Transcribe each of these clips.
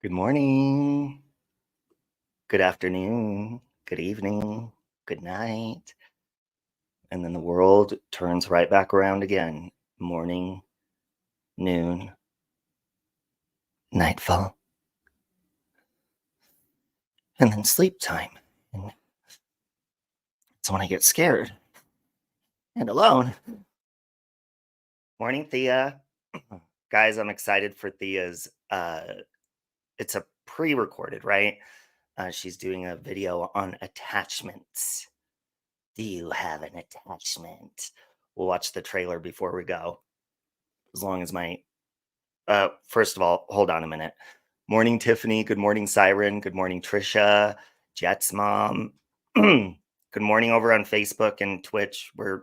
Good morning, good afternoon, good evening, good night. And then the world turns right back around again. Morning, noon, nightfall, and then sleep time. And it's when I get scared and alone. Morning, Thea. Guys, I'm excited for Thea's it's a pre-recorded, right? She's doing a video on attachments. Do you have an attachment? We'll watch the trailer before we go. As long as my first of all, hold on a minute. Morning, Tiffany. Good morning, Siren. Good morning, Trisha. Jet's mom. Good morning over on Facebook and Twitch. We're,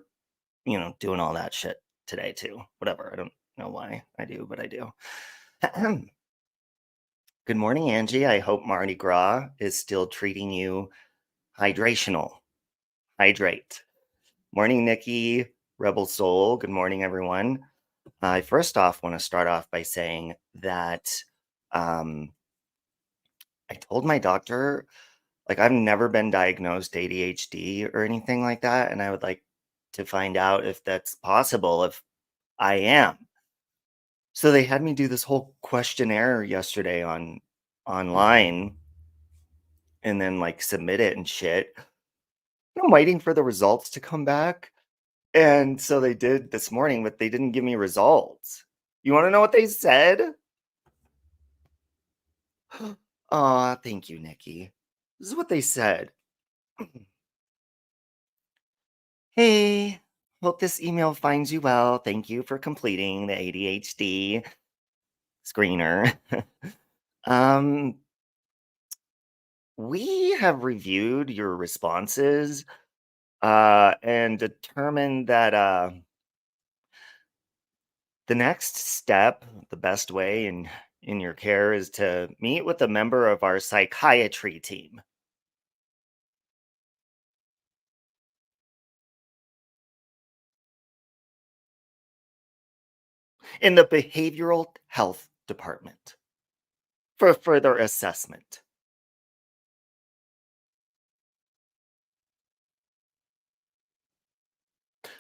doing all that shit today too. Whatever. I don't know why I do, but I do. Good morning, Angie. I hope Mardi Gras is still treating you hydrational. Hydrate. Morning, Nikki. Rebel Soul. Good morning, everyone. I first off want to start off by saying that I told my doctor, like, I've never been diagnosed ADHD or anything like that, and I would like to find out if that's possible, if I am. So they had me do this whole questionnaire yesterday online and then like submit it and shit. I'm waiting for the results to come back. And so they did this morning, but they didn't give me results. You want to know what they said? Aw, thank you, Nikki. This is what they said. Hey, hope this email finds you well. Thank you for completing the ADHD screener. um, we have reviewed your responses and determined that the next step, the best way in your care is to meet with a member of our psychiatry team. In the behavioral health department for further assessment.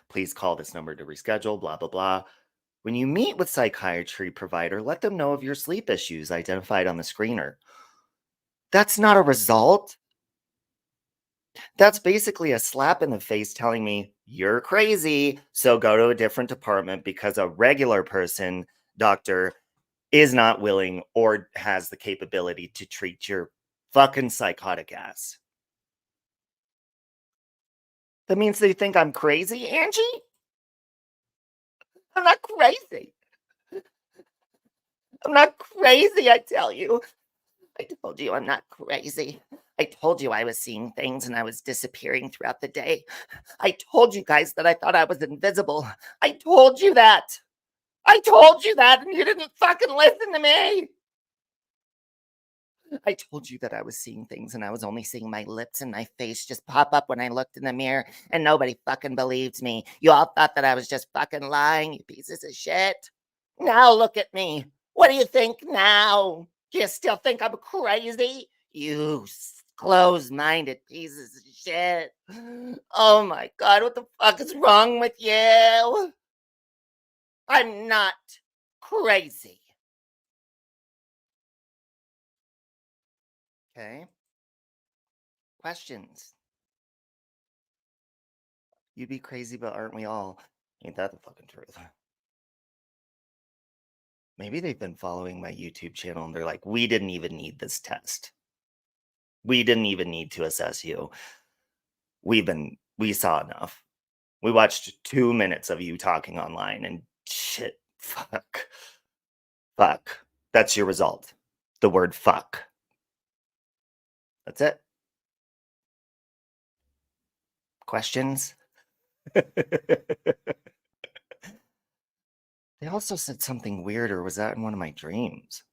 Please call this number to reschedule, blah, blah, blah. When you meet with psychiatry provider, let them know of your sleep issues identified on the screener. That's not a result. That's basically a slap in the face telling me you're crazy, so go to a different department because a regular person, doctor, is not willing or has the capability to treat your fucking psychotic ass. That means they think I'm crazy, Angie? I'm not crazy. I'm not crazy, I tell you. I told you I'm not crazy. I told you I was seeing things and I was disappearing throughout the day. I told you guys that I thought I was invisible. I told you that. I told you that and you didn't fucking listen to me. I told you that I was seeing things and I was only seeing my lips and my face just pop up when I looked in the mirror and nobody fucking believed me. You all thought that I was just fucking lying, you pieces of shit. Now look at me. What do you think now? Do you still think I'm crazy? You closed-minded pieces of shit. Oh my God, what the fuck is wrong with you? I'm not crazy. Okay. Questions. You'd be crazy, but aren't we all? Ain't that the fucking truth? Maybe they've been following my YouTube channel and they're like, we didn't even need this test. We didn't even need to assess you. We saw enough. We watched 2 minutes of you talking online and shit, fuck. Fuck. That's your result. The word fuck. That's it. Questions? They also said something weird, or was that in one of my dreams?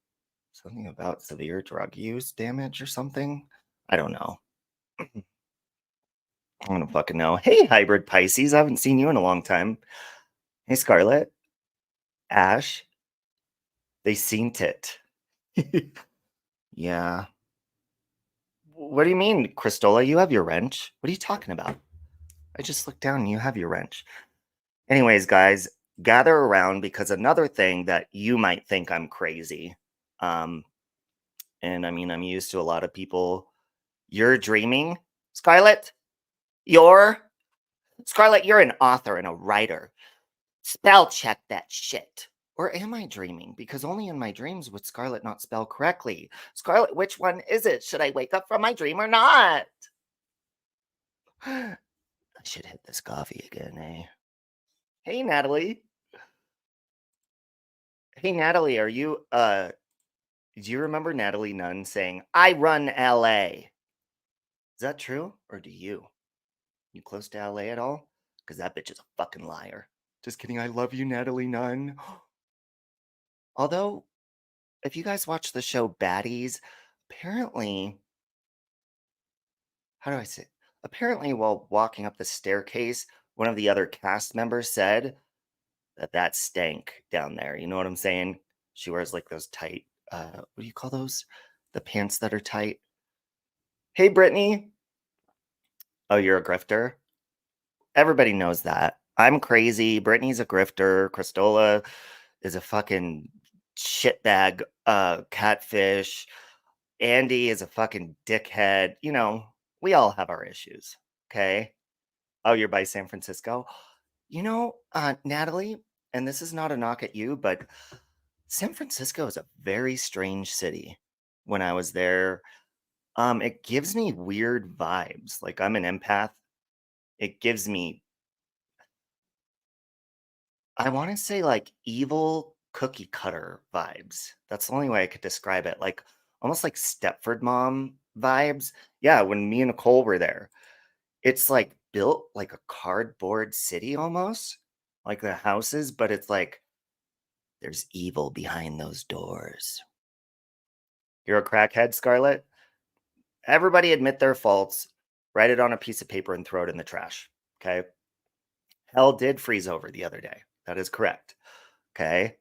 Something about severe drug use damage or something? I don't know. I don't fucking know. Hey, hybrid Pisces. I haven't seen you in a long time. Hey, Scarlett. Ash. They seen it. Yeah. What do you mean, Cristola? You have your wrench. What are you talking about? I just looked down and you have your wrench. Anyways, guys, gather around because another thing that you might think I'm crazy. Um, and I mean, I'm used to a lot of people. You're dreaming, Scarlett? You're Scarlett, you're an author and a writer. Spell check that shit. Or am I dreaming? Because only in my dreams would Scarlett not spell correctly. Scarlett, which one is it? Should I wake up from my dream or not? I should hit this coffee again, eh? Hey, Natalie. Hey, Natalie, are you, do you remember Natalie Nunn saying, I run LA? Is that true? Or do you? You close to LA at all? Because that bitch is a fucking liar. Just kidding. I love you, Natalie Nunn. Although, if you guys watch the show Baddies, apparently, how do I say? Apparently, while walking up the staircase, one of the other cast members said that stank down there. You know what I'm saying? She wears like those tight, what do you call those? The pants that are tight. Hey, Brittany. Oh, you're a grifter? Everybody knows that. I'm crazy. Brittany's a grifter. Cristola is a fucking shitbag, catfish. Andy is a fucking dickhead. You know, we all have our issues. Okay. Oh, you're by San Francisco? You know, Natalie, and this is not a knock at you, but San Francisco is a very strange city. When I was there, it gives me weird vibes. Like I'm an empath. It gives me, I want to say like evil cookie cutter vibes. That's the only way I could describe it. Like almost like Stepford Mom vibes. Yeah, when me and Nicole were there, it's like built like a cardboard city almost, like the houses, but it's like there's evil behind those doors. You're a crackhead, Scarlett? Everybody admit their faults, write it on a piece of paper and throw it in the trash. Okay. Hell did freeze over the other day. That is correct. Okay.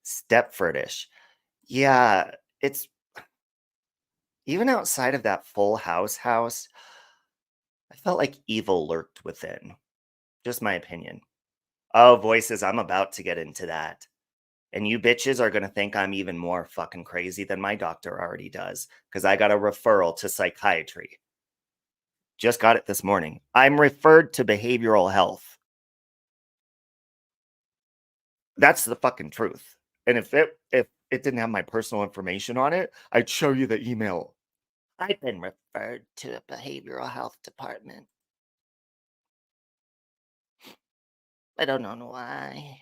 Stepfordish. Yeah, it's even outside of that full house, I felt like evil lurked within. Just my opinion. Oh, voices, I'm about to get into that. And you bitches are gonna think I'm even more fucking crazy than my doctor already does, because I got a referral to psychiatry. Just got it this morning. I'm referred to behavioral health. That's the fucking truth. And if it didn't have my personal information on it, I'd show you the email. I've been referred to a behavioral health department. I don't know why.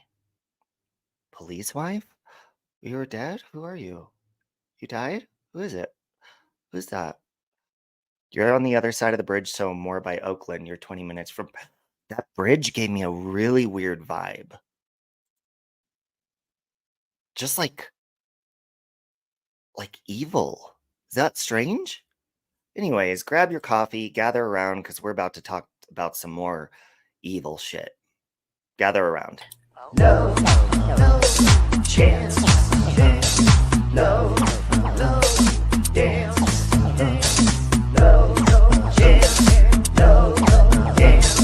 Police wife? You're dead? Who are you? You died? Who is it? Who's that? You're on the other side of the bridge, so more by Oakland. You're 20 minutes from that bridge gave me a really weird vibe. Just like evil. Is that strange? Anyways, grab your coffee, gather around because we're about to talk about some more evil shit. Gather around. No, no chance. No, no dance. No, no chance. No, no dance.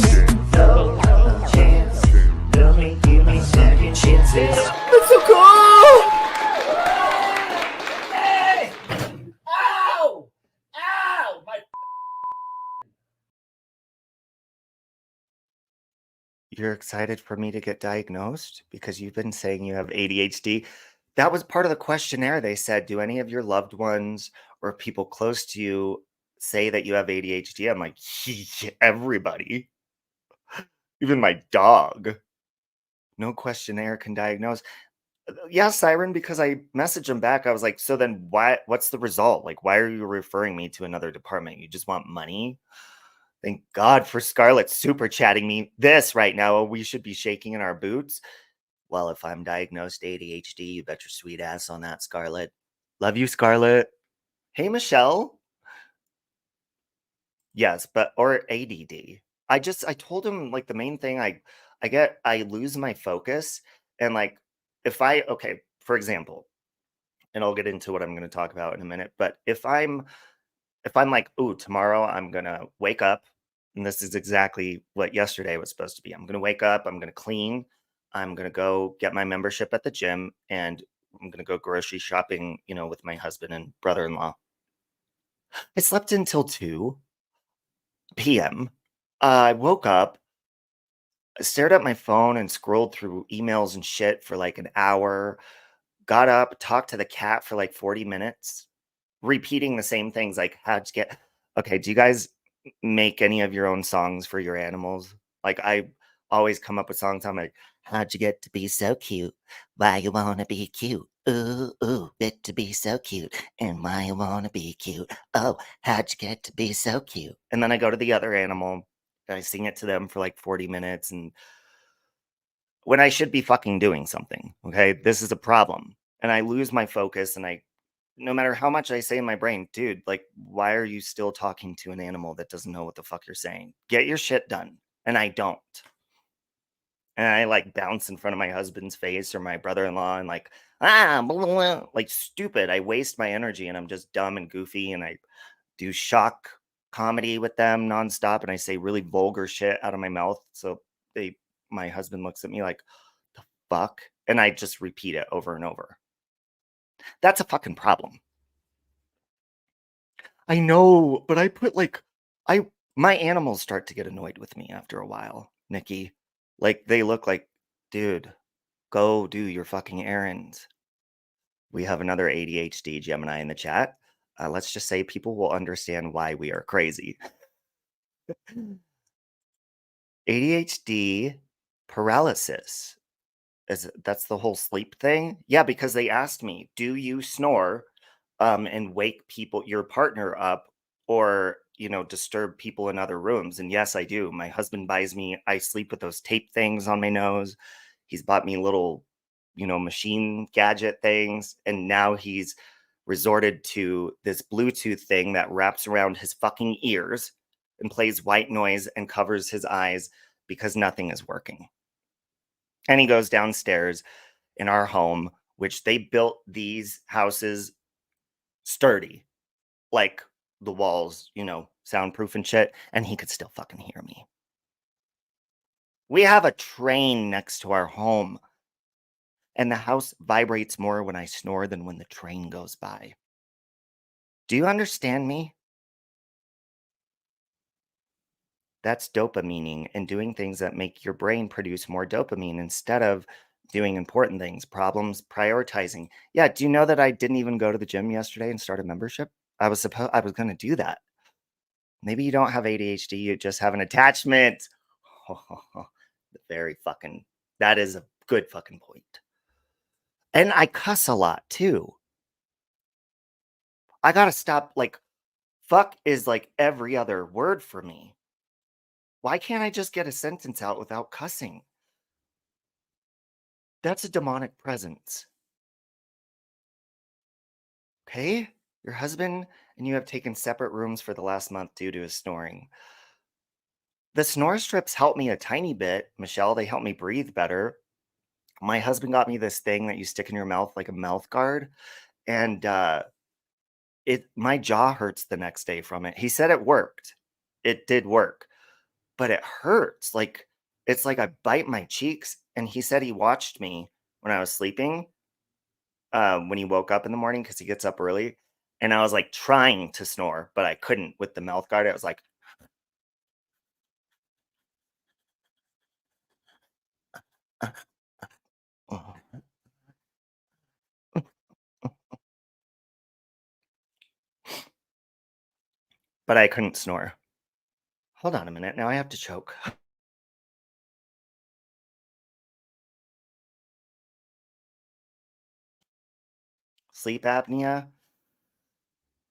No, no chance. Give me second chances. That's so cool! Hey! Ow! Ow! My You're excited for me to get diagnosed because you've been saying you have ADHD. That was part of the questionnaire. They said, do any of your loved ones or people close to you say that you have ADHD? I'm like, everybody, even my dog. No questionnaire can diagnose. Yeah, Siren, because I messaged him back. I was like, so then what's the result? Like, why are you referring me to another department? You just want money? Thank God for Scarlett super chatting me this right now. We should be shaking in our boots. Well, if I'm diagnosed ADHD, you bet your sweet ass on that, Scarlett. Love you, Scarlett. Hey, Michelle. Yes, but or ADD. I told him like the main thing I lose my focus and like if I okay, for example, and I'll get into what I'm going to talk about in a minute. But if I'm like, ooh, tomorrow I'm gonna wake up, and this is exactly what yesterday was supposed to be. I'm gonna wake up, I'm gonna clean, I'm gonna go get my membership at the gym, and I'm gonna go grocery shopping, with my husband and brother-in-law. I slept until 2 p.m. I woke up, stared at my phone, and scrolled through emails and shit for like an hour. Got up, talked to the cat for like 40 minutes, repeating the same things like, "How'd you get." Okay, do you guys make any of your own songs for your animals? Like, I always come up with songs, I'm like, "How'd you get to be so cute? Why you wanna be cute? Ooh, ooh, get to be so cute, and why you wanna be cute? Oh, how'd you get to be so cute?" And then I go to the other animal, and I sing it to them for, like, 40 minutes, and when I should be fucking doing something, okay? This is a problem, and I lose my focus, and I no matter how much I say in my brain, "Dude, like, why are you still talking to an animal that doesn't know what the fuck you're saying? Get your shit done." And I don't. And I, like, bounce in front of my husband's face or my brother-in-law and like, "Ah, blah, blah, blah," like, stupid. I waste my energy, and I'm just dumb and goofy, and I do shock comedy with them nonstop, and I say really vulgar shit out of my mouth, so they my husband looks at me like, "The fuck?" And I just repeat it over and over. That's a fucking problem. I know, but I put I my animals start to get annoyed with me after a while, Nikki. Like they look like, dude, go do your fucking errands. We have another ADHD Gemini in the chat. Let's just say people will understand why we are crazy. ADHD paralysis. That's the whole sleep thing? Yeah, because they asked me, "Do you snore, and wake your partner up or, disturb people in other rooms?" And yes, I do. My husband buys me I sleep with those tape things on my nose. He's bought me little, machine gadget things, and now he's resorted to this Bluetooth thing that wraps around his fucking ears and plays white noise and covers his eyes because nothing is working. And he goes downstairs in our home, which they built these houses sturdy, like the walls, soundproof and shit, and he could still fucking hear me. We have a train next to our home, and the house vibrates more when I snore than when the train goes by. Do you understand me? That's dopamining and doing things that make your brain produce more dopamine instead of doing important things, problems, prioritizing. Yeah, do you know that I didn't even go to the gym yesterday and start a membership? I was going to do that. Maybe you don't have ADHD, you just have an attachment. Very fucking that is a good fucking point. And I cuss a lot too. I got to stop fuck is like every other word for me. Why can't I just get a sentence out without cussing? That's a demonic presence. Okay? Your husband and you have taken separate rooms for the last month due to his snoring. The snore strips help me a tiny bit, Michelle. They help me breathe better. My husband got me this thing that you stick in your mouth like a mouth guard, and it my jaw hurts the next day from it. He said it worked. It did work, but it hurts. Like it's like I bite my cheeks, and he said he watched me when I was sleeping when he woke up in the morning because he gets up early. And I was like trying to snore, but I couldn't with the mouth guard. I was like, but I couldn't snore. Hold on a minute. Now I have to choke. Sleep apnea?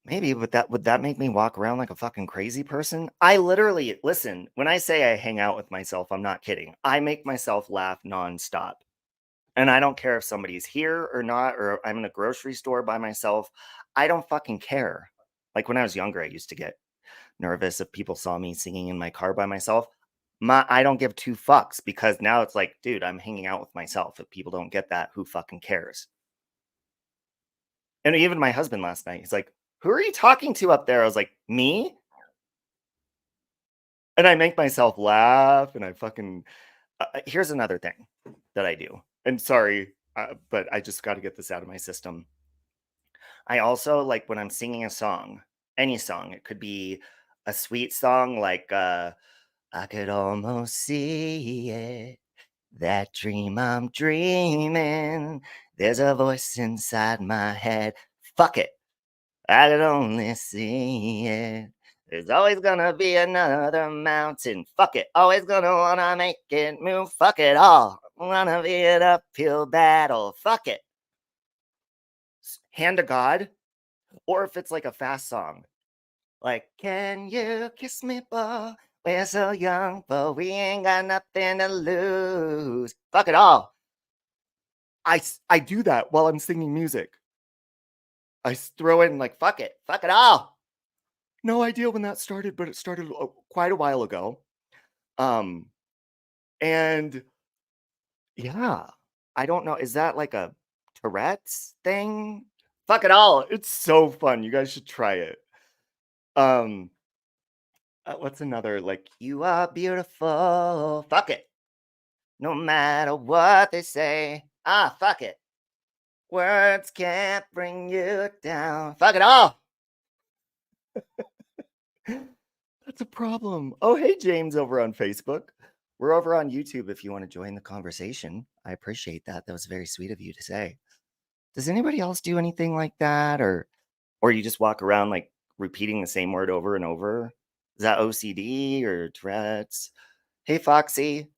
Maybe, but that would that make me walk around like a fucking crazy person? I literally listen, when I say I hang out with myself, I'm not kidding. I make myself laugh nonstop. And I don't care if somebody's here or not, or I'm in a grocery store by myself. I don't fucking care. Like when I was younger, I used to get nervous if people saw me singing in my car by myself. I don't give two fucks because now it's like, dude, I'm hanging out with myself. If people don't get that, who fucking cares? And even my husband last night, he's like, "Who are you talking to up there?" I was like, "Me?" And I make myself laugh, and I fucking here's another thing that I do. And sorry, but I just got to get this out of my system. I also like when I'm singing a song, any song. It could be a sweet song like I could almost see it. That dream I'm dreaming. There's a voice inside my head. Fuck it. I could only see it. There's always gonna be another mountain. Fuck it. Always gonna wanna make it move. Fuck it all. Wanna be an uphill battle. Fuck it. Hand to God. Or if it's like a fast song, like, can you kiss me, boy? We're so young, but we ain't got nothing to lose. Fuck it all. I do that while I'm singing music. I throw in like, fuck it all. No idea when that started, but it started quite a while ago. Um, and yeah, I don't know. Is that like a Tourette's thing? Fuck it all. It's so fun. You guys should try it. Um, what's another like? You are beautiful. Fuck it. No matter what they say. Ah, fuck it. Words can't bring you down. Fuck it all. That's a problem. Oh, hey, James over on Facebook. We're over on YouTube if you want to join the conversation. I appreciate that. That was very sweet of you to say. Does anybody else do anything like that? Or you just walk around like repeating the same word over and over? Is that OCD or Tourette's? Hey, Foxy.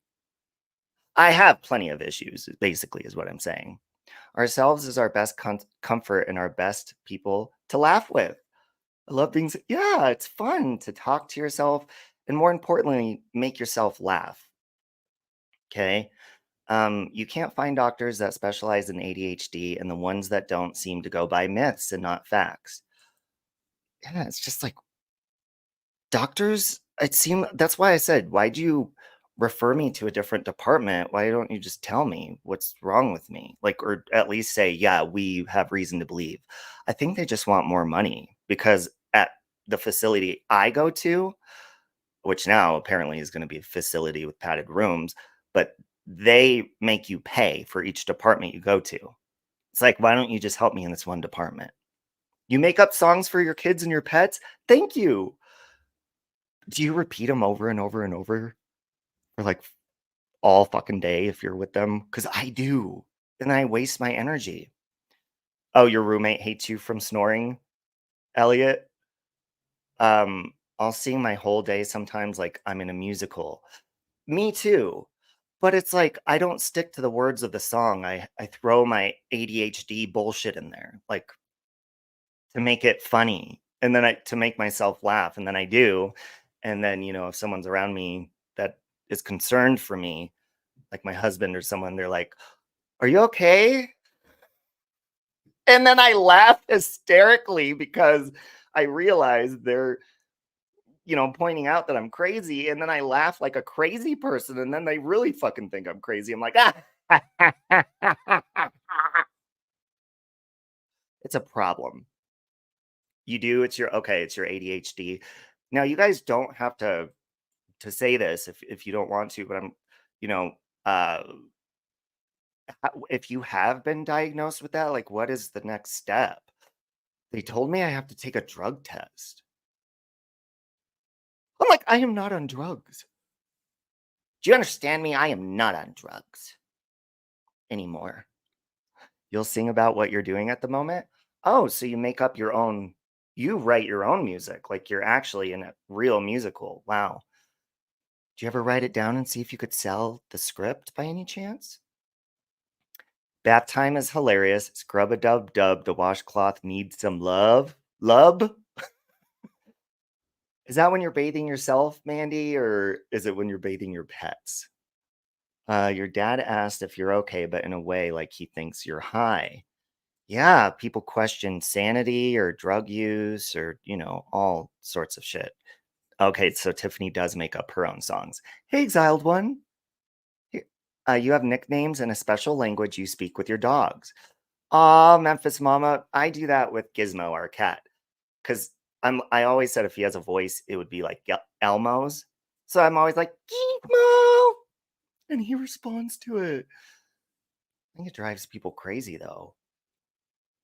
I have plenty of issues, basically, is what I'm saying. Ourselves is our best comfort and our best people to laugh with. I love being, yeah, it's fun to talk to yourself and more importantly, make yourself laugh. Okay. You can't find doctors that specialize in ADHD, and the ones that don't seem to go by myths and not facts. Yeah, it's just like doctors, it seemed that's why I said, why'd you refer me to a different department? Why don't you just tell me what's wrong with me? Like, or at least say, yeah, we have reason to believe. I think they just want more money because at the facility I go to, which now apparently is going to be a facility with padded rooms, but they make you pay for each department you go to. It's like, why don't you just help me in this one department? You make up songs for your kids and your pets? Thank you. Do you repeat them over and over and over for like all fucking day if you're with them? Because I do. And I waste my energy. Oh, your roommate hates you from snoring, Elliot? I'll sing my whole day sometimes like I'm in a musical. Me too. But it's like I don't stick to the words of the song. I throw my ADHD bullshit in there, like to make it funny. And then I to make myself laugh. And then I do. And then, if someone's around me that is concerned for me, like my husband or someone, they're like, "Are you okay?" And then I laugh hysterically because I realize they're, pointing out that I'm crazy. And then I laugh like a crazy person. And then they really fucking think I'm crazy. I'm like, ah. It's a problem. You do, it's your ADHD. Now you guys don't have to say this if you don't want to, but I'm, you know, uh if you have been diagnosed with that, like what is the next step? They told me I have to take a drug test. I'm like, I am not on drugs. Do you understand me? I am not on drugs anymore. You'll sing about what you're doing at the moment? Oh, so you make up your own you write your own music, like you're actually in a real musical. Wow. Do you ever write it down and see if you could sell the script by any chance? Bath time is hilarious. Scrub a dub dub. The washcloth needs some love. Love? Is that when you're bathing yourself, Mandy, or is it when you're bathing your pets? Your dad asked if you're okay, but in a way like he thinks you're high. Yeah, people question sanity or drug use or, all sorts of shit. Okay, so Tiffany does make up her own songs. Hey, exiled one. You have nicknames and a special language you speak with your dogs. Aw, Memphis Mama. I do that with Gizmo, our cat, because I always said if he has a voice, it would be like Elmo's. So I'm always like, Gizmo, and he responds to it. I think it drives people crazy though.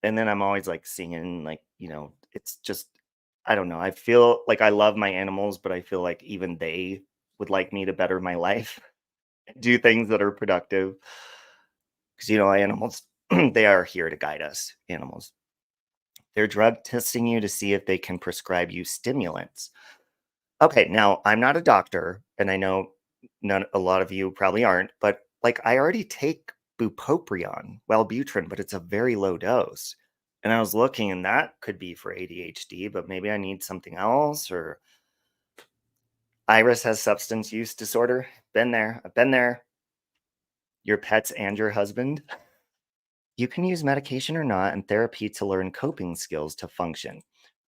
And then I'm always like singing, like, it's just, I don't know. I feel like I love my animals, but I feel like even they would like me to better my life, do things that are productive. Because, animals, they are here to guide us, animals. They're drug testing you to see if they can prescribe you stimulants. Okay, now I'm not a doctor, and I know a lot of you probably aren't, but like I already take bupropion, Wellbutrin, but it's a very low dose. And I was looking, and that could be for ADHD, but maybe I need something else. Or Iris has substance use disorder. Been there. I've been there. Your pets and your husband. You can use medication or not and therapy to learn coping skills to function.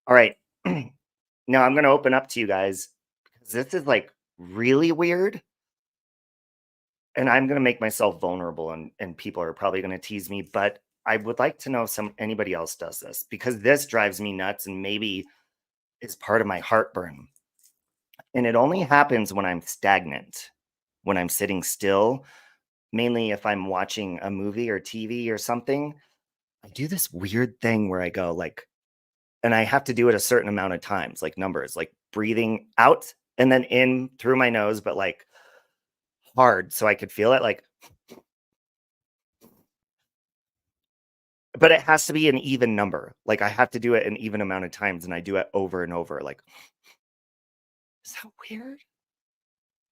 All right. Now I'm going to open up to you guys because this is like really weird. And I'm going to make myself vulnerable, and people are probably going to tease me, but I would like to know if anybody else does this, because this drives me nuts and maybe is part of my heartburn. And it only happens when I'm stagnant, when I'm sitting still, mainly if I'm watching a movie or TV or something. I do this weird thing where I go like, and I have to do it a certain amount of times, like numbers, like breathing out and then in through my nose, but like hard so I could feel it, like, but it has to be an even number. Like I have to do it an even amount of times, and I do it over and over. Like, is that weird?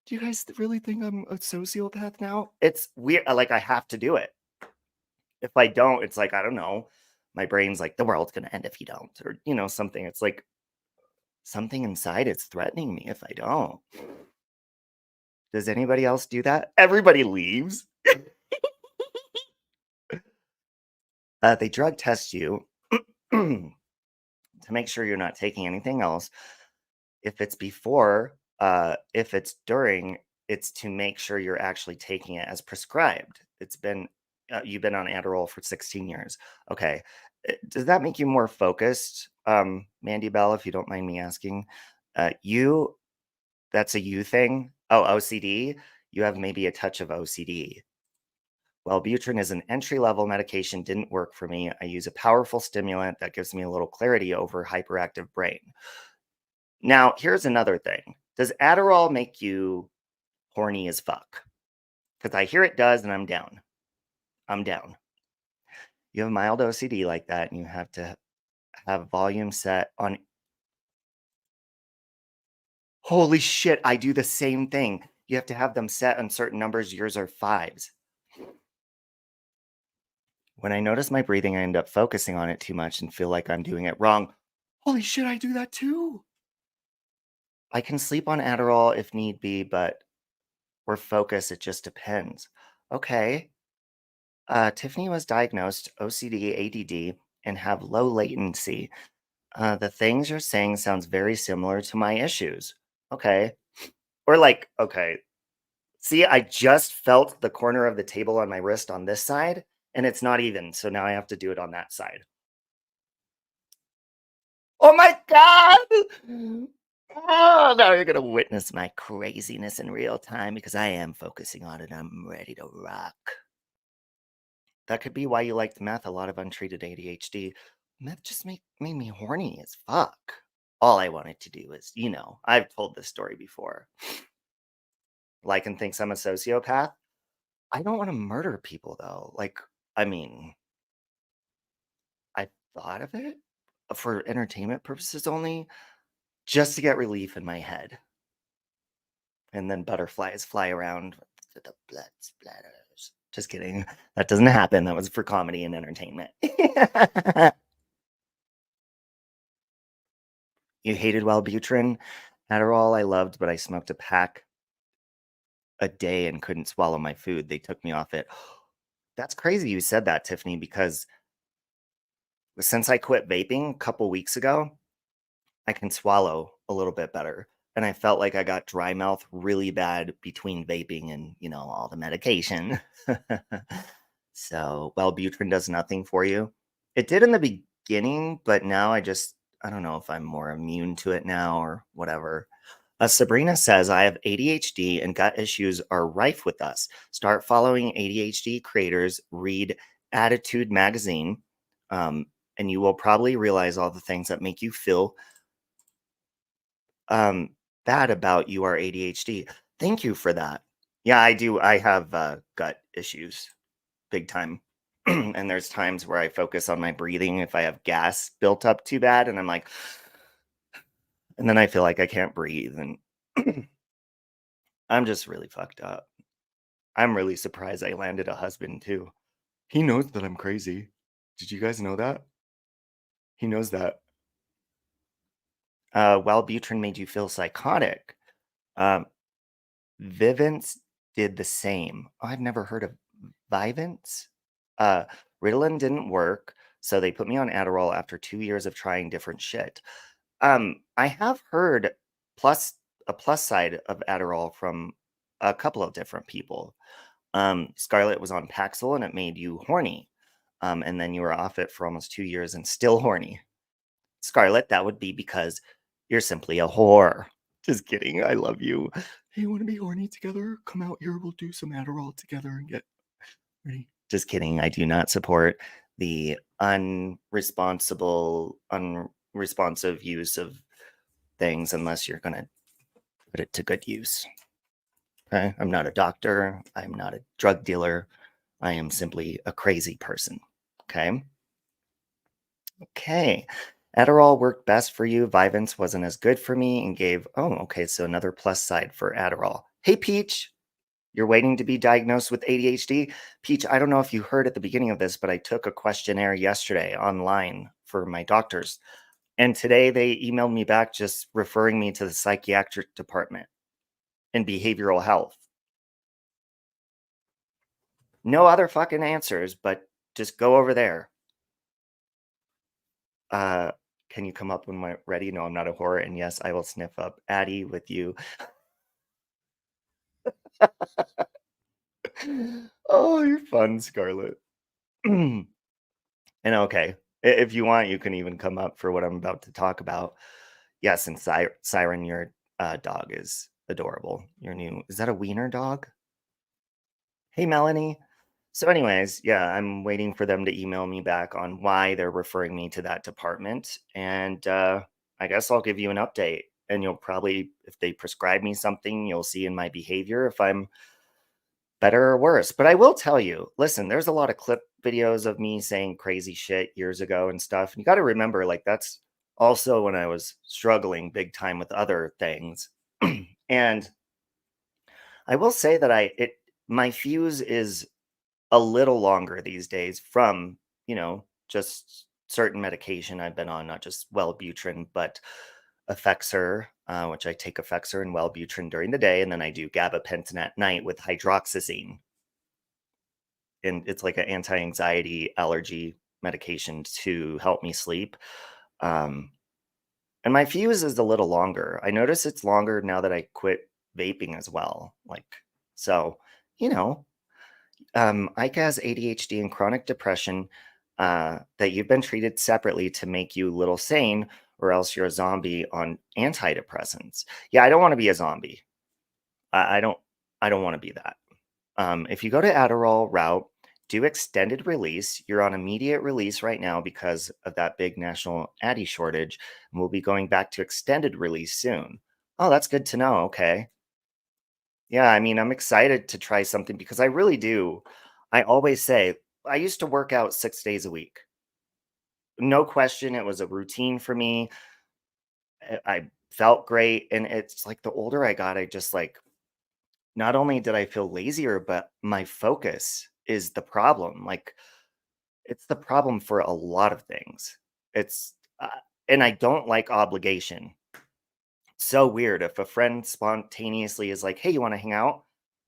Do you guys really think I'm a sociopath now? It's weird. Like I have to do it. If I don't, it's like, I don't know. My brain's like, the world's gonna end if you don't, or something. It's like something inside it's threatening me if I don't. Does anybody else do that? Everybody leaves. They drug test you to make sure you're not taking anything else. If it's before, if it's during, it's to make sure you're actually taking it as prescribed. You've been on Adderall for 16 years. Okay. Does that make you more focused? Mandy Bell, if you don't mind me asking, that's a you thing. Oh, OCD. You have maybe a touch of OCD. Wellbutrin is an entry-level medication, didn't work for me. I use a powerful stimulant that gives me a little clarity over hyperactive brain. Now, here's another thing. Does Adderall make you horny as fuck? Because I hear it does, and I'm down. I'm down. You have mild OCD like that, and you have to have volume set on. Holy shit, I do the same thing. You have to have them set on certain numbers. Yours are 5s. When I notice my breathing, I end up focusing on it too much and feel like I'm doing it wrong. Holy shit, I do that too. I can sleep on Adderall if need be, but or focus, it just depends. Okay. Tiffany was diagnosed OCD, ADD, and have low latency. The things you're saying sounds very similar to my issues. Okay. Or like, okay. See, I just felt the corner of the table on my wrist on this side, and it's not even. So now I have to do it on that side. Oh my God. Oh, now you're going to witness my craziness in real time because I am focusing on it. I'm ready to rock. That could be why you liked meth, a lot of untreated ADHD. Meth just made me horny as fuck. All I wanted to do is, I've told this story before. Lycan thinks I'm a sociopath. I don't want to murder people, though. Like, I mean, I thought of it for entertainment purposes only, just to get relief in my head. And then butterflies fly around with the blood splatters. Just kidding. That doesn't happen. That was for comedy and entertainment. You hated Wellbutrin. Adderall I loved, but I smoked a pack a day and couldn't swallow my food. They took me off it. That's crazy you said that, Tiffany, because since I quit vaping a couple weeks ago, I can swallow a little bit better. And I felt like I got dry mouth really bad between vaping and, all the medication. So Wellbutrin does nothing for you. It did in the beginning, but now I don't know if I'm more immune to it now or whatever. Sabrina says, I have ADHD and gut issues are rife with us. Start following ADHD creators, read Attitude Magazine, and you will probably realize all the things that make you feel bad about you are ADHD. Thank you for that. Yeah, I do. I have gut issues big time. And there's times where I focus on my breathing if I have gas built up too bad and I'm like, and then I feel like I can't breathe and I'm just really fucked up. I'm really surprised I landed a husband too. He knows that I'm crazy. Did you guys know that? He knows that. Wellbutrin made you feel psychotic. Um, Vivance did the same. Oh, I've never heard of Vivance. Uh, Ritalin didn't work, so they put me on Adderall after 2 years of trying different shit. I have heard a plus side of Adderall from a couple of different people. Scarlett was on Paxil and it made you horny. And then you were off it for almost 2 years and still horny. Scarlett, that would be because you're simply a whore. Just kidding. I love you. Hey, you want to be horny together? Come out here. We'll do some Adderall together and get ready. Just kidding. I do not support the unresponsive use of things unless you're going to put it to good use. Okay? I'm not a doctor. I'm not a drug dealer. I am simply a crazy person. Okay? Okay. Adderall worked best for you. Vyvanse wasn't as good for me and gave, oh, okay, so another plus side for Adderall. Hey, Peach, you're waiting to be diagnosed with ADHD? Peach, I don't know if you heard at the beginning of this, but I took a questionnaire yesterday online for my doctors. And today they emailed me back just referring me to the psychiatric department in behavioral health. No other fucking answers, but just go over there. Can you come up when we're ready? No, I'm not a whore. And yes, I will sniff up Addie with you. Oh, you're fun, Scarlett. And okay, if you want, you can even come up for what I'm about to talk about. Yes, and Siren, your dog is adorable. Your new, is that a wiener dog? Hey, Melanie. So, anyways, yeah, I'm waiting for them to email me back on why they're referring me to that department. And I guess I'll give you an update. And you'll probably, if they prescribe me something, you'll see in my behavior if I'm better or worse. But I will tell you, listen, there's a lot of clip videos of me saying crazy shit years ago and stuff. And you got to remember, like, that's also when I was struggling big time with other things. And I will say that my fuse is a little longer these days from, just certain medication I've been on, not just Wellbutrin, but Effexor, which I take Effexor and Wellbutrin during the day, and then I do gabapentin at night with hydroxyzine. And it's like an anti-anxiety allergy medication to help me sleep. And my fuse is a little longer. I notice it's longer now that I quit vaping as well. So, you know, Ike has ADHD and chronic depression that you've been treated separately to make you little sane, or else you're a zombie on antidepressants. Yeah, I don't want to be a zombie. I don't. I don't want to be that. If you go to Adderall route, do extended release. You're on immediate release right now because of that big national Addy shortage, and we'll be going back to extended release soon. Oh, that's good to know. Okay. Yeah, I mean, I'm excited to try something because I really do. I always say I used to work out 6 days a week. No question, it was a routine for me. I felt great, and it's like the older I got, I just like not only did I feel lazier, but my focus is the problem. Like it's the problem for a lot of things. It's and I don't like obligation. So weird. If a friend spontaneously is like, "Hey, you want to hang out?"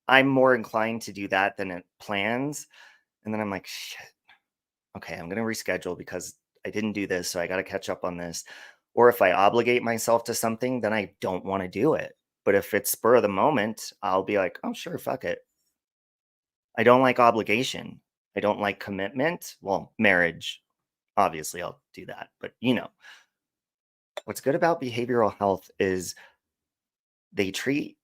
I'm more inclined to do that than it plans. And then I'm like, shit, okay, I'm going to reschedule because I didn't do this. So I got to catch up on this. Or if I obligate myself to something, then I don't want to do it. But if it's spur of the moment, I'll be like, oh, sure, fuck it. I don't like obligation. I don't like commitment. Well, marriage, obviously I'll do that. But you know, what's good about behavioral health is they treat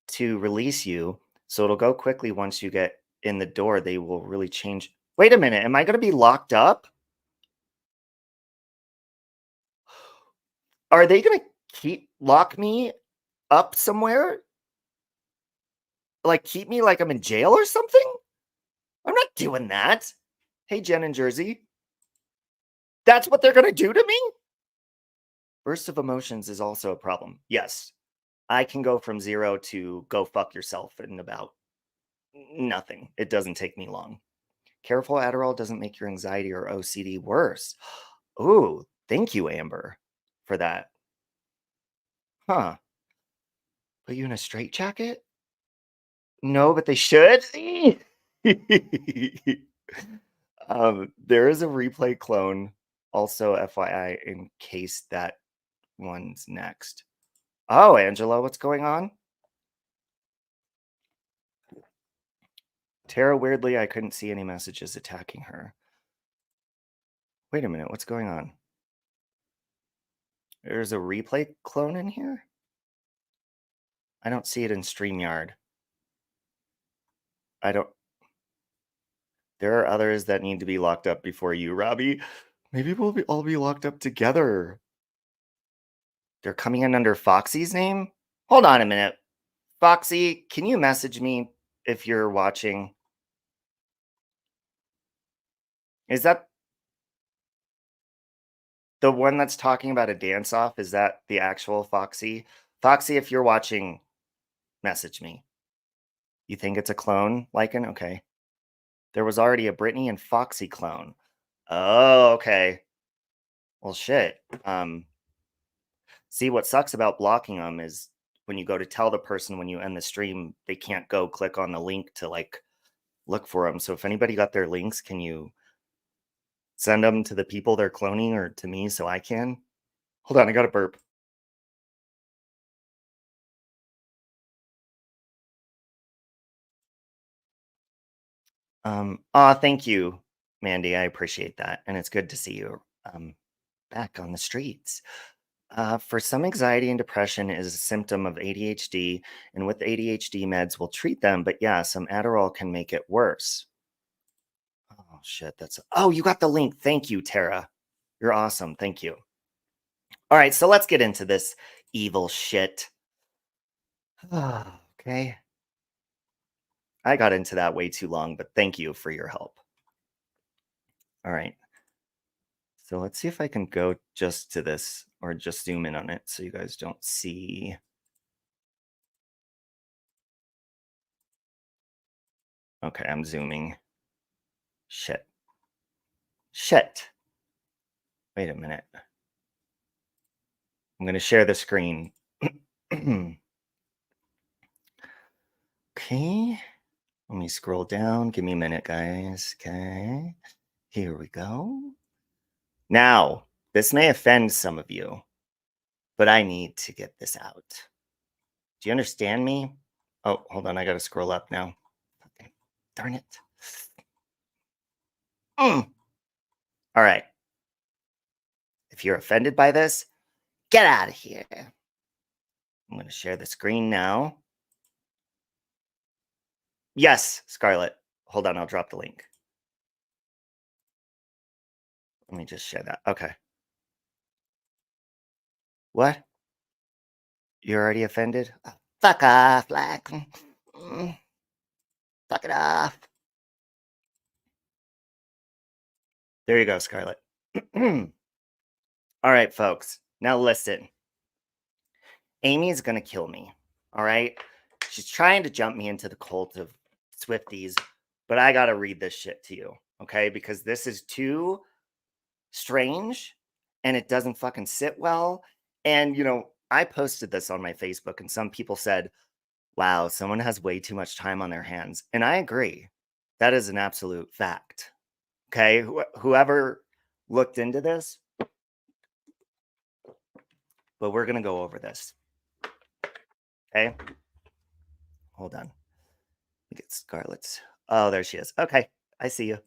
to release you. So it'll go quickly once you get in the door. They will really change. Wait a minute. Am I going to be locked up? Are they going to lock me up somewhere? Like keep me like I'm in jail or something? I'm not doing that. Hey, Jen in Jersey. That's what they're going to do to me? Burst of emotions is also a problem. Yes. I can go from 0 to go fuck yourself in about nothing. It doesn't take me long. Careful, Adderall doesn't make your anxiety or OCD worse. Ooh, thank you, Amber, for that. Huh. Put you in a straitjacket? No, but they should. There is a replay clone, also FYI, in case that one's next. Oh, Angela, what's going on? Tara, weirdly, I couldn't see any messages attacking her. Wait a minute, what's going on? There's a replay clone in here? I don't see it in StreamYard. I don't... There are others that need to be locked up before you, Robbie. Maybe we'll all be locked up together. They're coming in under Foxy's name? Hold on a minute. Foxy, can you message me if you're watching? Is that the one that's talking about a dance-off? Is that the actual Foxy? Foxy, if you're watching, message me. You think it's a clone, Lycan? Okay. There was already a Brittany and Foxy clone. Oh, okay. Well, shit. See, what sucks about blocking them is when you go to tell the person when you end the stream, they can't go click on the link to like look for them. So if anybody got their links, can you send them to the people they're cloning or to me so I can? Hold on, I got a burp. Thank you, Mandy. I appreciate that. And it's good to see you back on the streets. For some, anxiety and depression is a symptom of ADHD, and with ADHD meds, we'll treat them. But yeah, some Adderall can make it worse. Oh, shit. Oh, you got the link. Thank you, Tara. You're awesome. Thank you. All right, so let's get into this evil shit. Okay. I got into that way too long, but thank you for your help. All right. So let's see if I can go just to this or just zoom in on it so you guys don't see. Okay, I'm zooming. Shit. Wait a minute. I'm going to share the screen. Okay. Let me scroll down. Give me a minute, guys. Okay. Here we go. Now, this may offend some of you, but I need to get this out. Do you understand me? Oh, hold on. I got to scroll up now. Okay. Darn it. All right. If you're offended by this, get out of here. I'm going to share the screen now. Yes, Scarlett. Hold on. I'll drop the link. Let me just share that. Okay. What? You're already offended? Oh, fuck off, Black. Fuck it off. There you go, Scarlett. All right, folks. Now listen. Amy's going to kill me. All right? She's trying to jump me into the cult of Swifties, but I got to read this shit to you, okay? Because this is too strange and it doesn't fucking sit well. And, you know, I posted this on my Facebook and some people said, wow, someone has way too much time on their hands. And I agree. That is an absolute fact. Okay. Whoever looked into this, but we're going to go over this. Okay. Hold on. Let me get Scarlett's. Oh, there she is. Okay. I see you.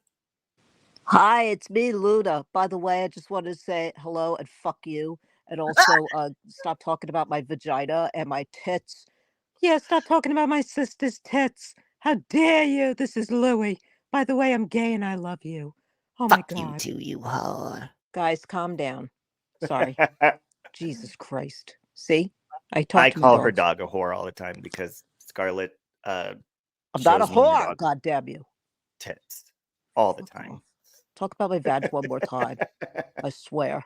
Hi, it's me, Luna. By the way, I just wanted to say hello and fuck you. And also, stop talking about my vagina and my tits. Yeah, stop talking about my sister's tits. How dare you? This is Louie. By the way, I'm gay and I love you. Oh my Fuck you God. too, you whore. Guys, calm down. Sorry. Jesus Christ. See? I I talk to my call her dogs. dog a whore all the time because Scarlett I'm not a shows me her whore, dog's God damn you. tits all the Fuck time. off. Talk about my vag one more time. I swear.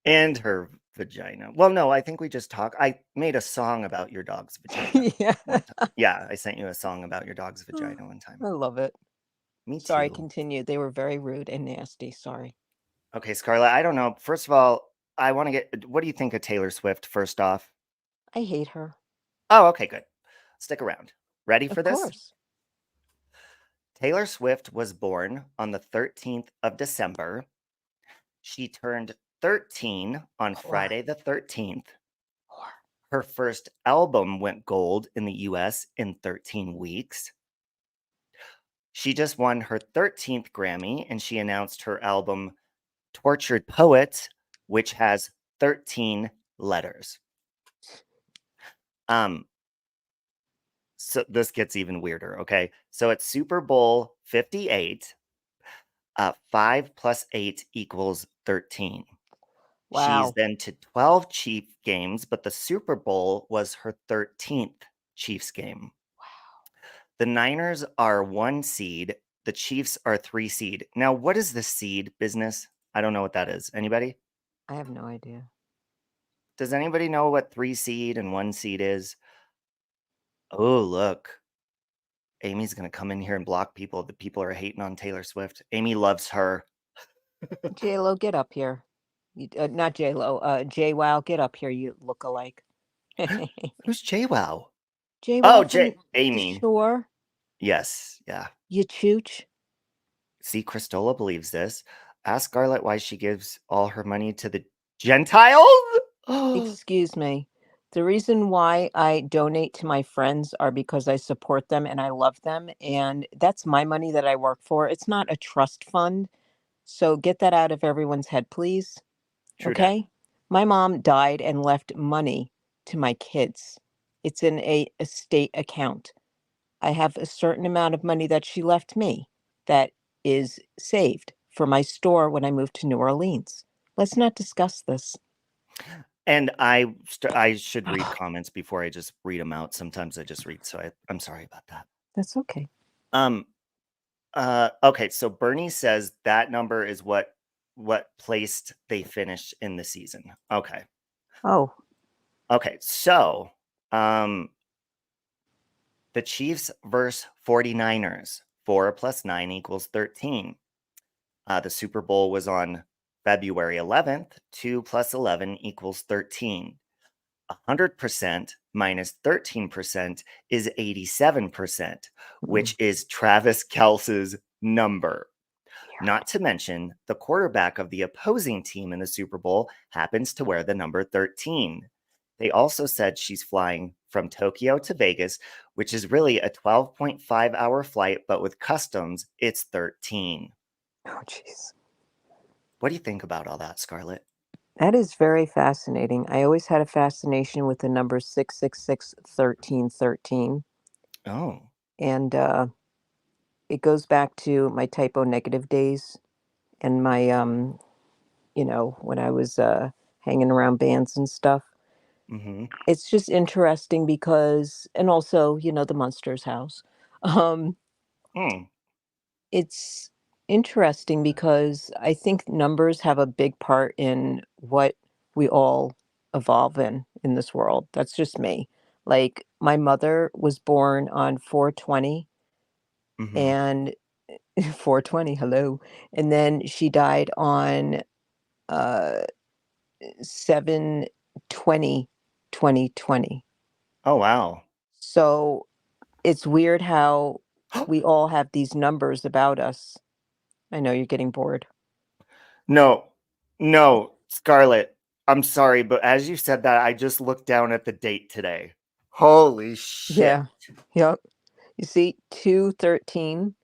And her vagina. Well, no, I think we just talked. I made a song about your dog's vagina Yeah. one time. Yeah, I sent you a song about your dog's vagina one time. I love it. Me Sorry, too. continue. They were very rude and nasty. Sorry. Okay, Scarlett, I don't know. First of all, I want to get. What do you think of Taylor Swift, first off? I hate her. Oh, okay, good. Stick around. Ready for Of this? course. Taylor Swift was born on the 13th of December. She turned 13 on Whore. Friday the 13th. Whore. Her first album went gold in the US in 13 weeks. She just won her 13th Grammy and she announced her album Tortured Poet, which has 13 letters. So this gets even weirder, okay? So at Super Bowl 58, 5 plus 8 equals 13. She's Wow. been to 12 Chief games, but the Super Bowl was her 13th Chiefs game. Wow. The Niners are 1 seed. The Chiefs are 3 seed. Now, what is the seed business? I don't know what that is. Anybody? I have no idea. Does anybody know what 3 seed and 1 seed is? Oh, look. Amy's going to come in here and block people. The people are hating on Taylor Swift. Amy loves her. J-Lo, get up here. Not J-Lo. J-Wow, get up here, you look-alike. Who's JWoww? J-Wow Oh, from the Amy. shore. Yes, yeah. You chooch. See, Christola believes this. Ask Scarlett why she gives all her money to the Gentiles. Excuse me. The reason why I donate to my friends are because I support them and I love them. And that's my money that I work for. It's not a trust fund. So get that out of everyone's head, please. True dat. Okay? My mom died and left money to my kids. It's in a estate account. I have a certain amount of money that she left me that is saved for my store when I moved to New Orleans. Let's not discuss this. And I should read comments before I just read them out. Sometimes I just read, so I'm sorry about that. That's okay. Okay, so Bernie says that number is what placed they finished in the season. Okay. Oh, Okay, so the Chiefs versus 49ers. 4 plus 9 equals 13. The Super Bowl was on February 11th. 2 plus 11 equals 13. 100% minus 13% is 87%, which is Travis Kelce's number. Not to mention, the quarterback of the opposing team in the Super Bowl happens to wear the number 13. They also said she's flying from Tokyo to Vegas, which is really a 12.5-hour flight, but with customs, it's 13. oh, jeez. What do you think about all that, Scarlett? That is very fascinating. I always had a fascination with the number 6661313. Oh. And it goes back to my typo negative days and my, when I was hanging around bands and stuff. Mm-hmm. It's just interesting because, and also, the Munsters house. Um, Mm. it's interesting because I think numbers have a big part in what we all evolve in this world. That's just me. Like my mother was born on 420 Mm-hmm. and 420, hello. And then she died on uh 7/20/2020. Oh, wow. So it's weird how we all have these numbers about us. I know you're getting bored. No, Scarlett, I'm sorry, but as you said that, I just looked down at the date today. Holy shit. Yeah. Yep. You see, 213.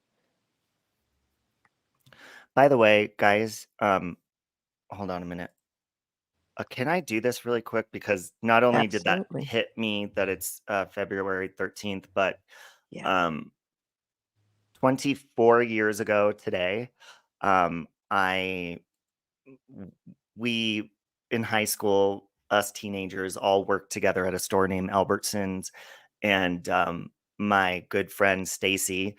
By the way, guys, hold on a minute. Can I do this really quick? Because not only did that Absolutely. hit me that it's February 13th, but Yeah. um, 24 years ago today, I we in high school, us teenagers all worked together at a store named Albertsons, and my good friend Stacy,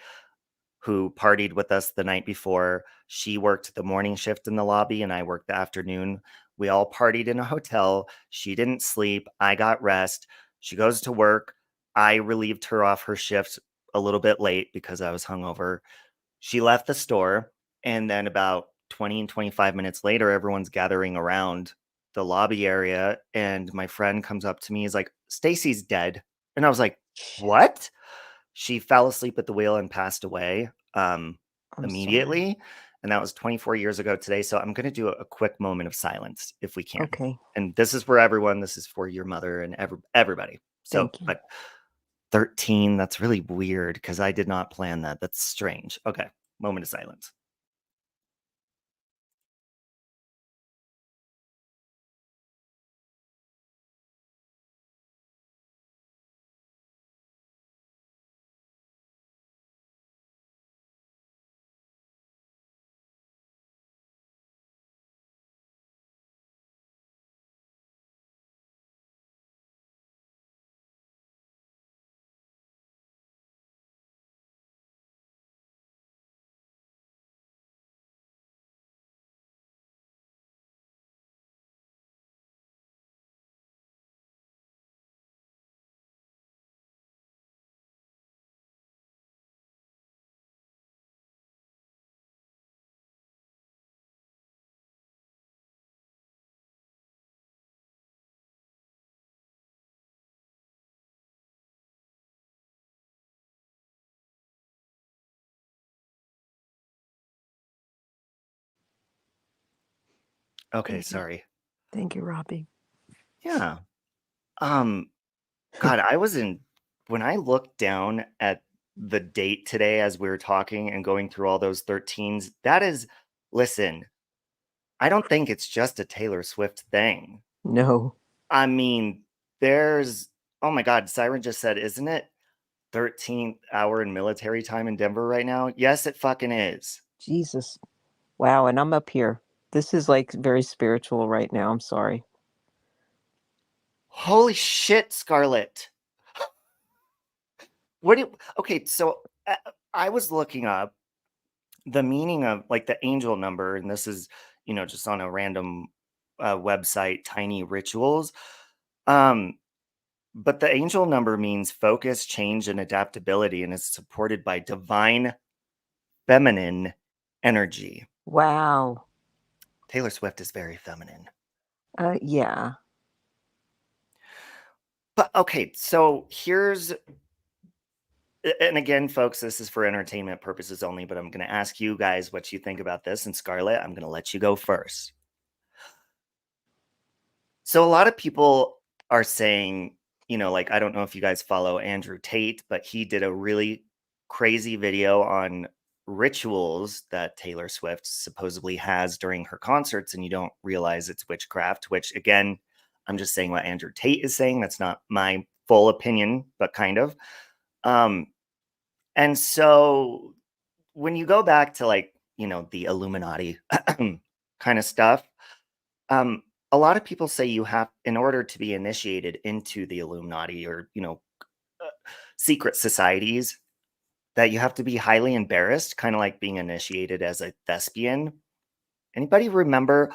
who partied with us the night before, she worked the morning shift in the lobby, and I worked the afternoon. We all partied in a hotel. She didn't sleep. I got rest. She goes to work. I relieved her off her shift a little bit late because I was hungover. She left the store, and then about 20 and 25 minutes later, everyone's gathering around the lobby area, and my friend comes up to me, he's like, "Stacy's dead." And I was like, Shit. "What?" She fell asleep at the wheel and passed away I'm sorry. immediately. And that was 24 years ago today. So I'm going to do a quick moment of silence if we can. Okay. And this is for everyone. This is for your mother and everybody. So, Thank you. but 13, that's really weird because I did not plan that. That's strange. Okay. Moment of silence. Okay. Thank you. Sorry. Thank you, Robbie. Yeah. Um, God, when I looked down at the date today as we were talking and going through all those 13s, listen, I don't think it's just a Taylor Swift thing. No. I mean, oh my God, Siren just said, isn't it 13th hour in military time in Denver right now? Yes, it fucking is. Jesus. Wow. And I'm up here. This is like very spiritual right now. I'm sorry. Holy shit, Scarlett. Okay, so I was looking up the meaning of like the angel number, and this is, just on a random website, Tiny Rituals. But the angel number means focus, change, and adaptability, and is supported by divine feminine energy. Wow. Taylor Swift is very feminine. Yeah. But okay, so and again, folks, this is for entertainment purposes only, but I'm going to ask you guys what you think about this. And Scarlett, I'm going to let you go first. So a lot of people are saying, like, I don't know if you guys follow Andrew Tate, but he did a really crazy video on rituals that Taylor Swift supposedly has during her concerts, and you don't realize it's witchcraft, which again, I'm just saying what Andrew Tate is saying. That's not my full opinion, but kind of. And so when you go back to like, the Illuminati kind of stuff, um, a lot of people say you have, in order to be initiated into the Illuminati or, secret societies, that you have to be highly embarrassed, kind of like being initiated as a thespian. Anybody remember?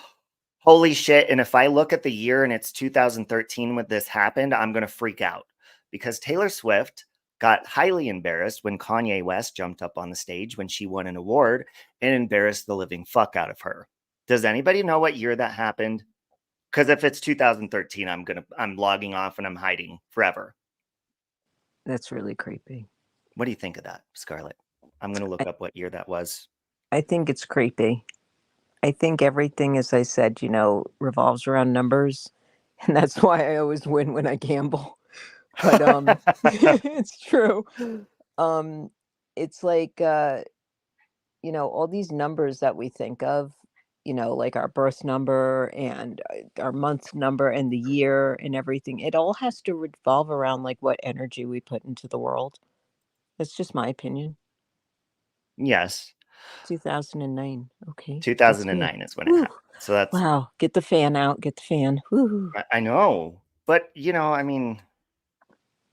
Holy shit. And if I look at the year and it's 2013 when this happened, I'm going to freak out because Taylor Swift got highly embarrassed when Kanye West jumped up on the stage when she won an award and embarrassed the living fuck out of her. Does anybody know what year that happened? Because if it's 2013, I'm logging off and I'm hiding forever. That's really creepy. What do you think of that, Scarlett? I'm going to look up what year that was. I think it's creepy. I think everything, as I said, revolves around numbers, and that's why I always win when I gamble. But it's true. Um, it's like all these numbers that we think of, like our birth number and our month number and the year and everything, it all has to revolve around like what energy we put into the world. That's just my opinion. Yes. 2009. Okay, that's good. 2009 is when it Woo. happened. So that's Wow. Get the fan out. Get the fan. Woo. I know. But, I mean,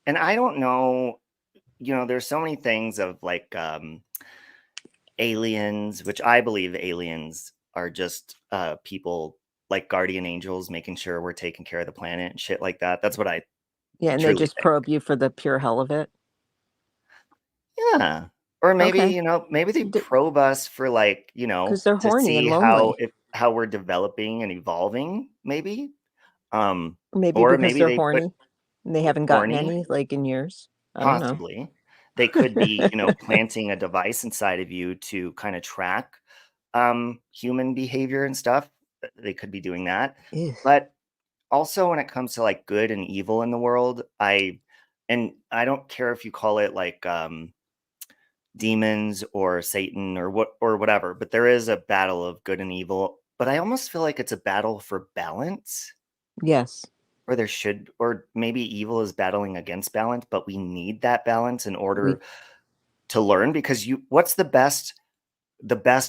and I don't know, there's so many things of like aliens, which I believe aliens are just people like guardian angels making sure we're taking care of the planet and shit like that. That's what I Yeah, and they truly just think. probe you for the pure hell of it. Yeah. Or maybe, Okay. maybe they probe us for like, Because they're to horny and see lonely. how we're developing and evolving, maybe. Maybe Or because maybe they're they put horny and they haven't gotten horny, any like in years. I don't know. possibly. They could be, planting a device inside of you to kind of track human behavior and stuff. They could be doing that. Ew. But also when it comes to like good and evil in the world, I don't care if you call it like demons or Satan or whatever, but there is a battle of good and evil. But I almost feel like it's a battle for balance, Yes. or there should, or maybe evil is battling against balance, but we need that balance in order We to learn. Because what's the best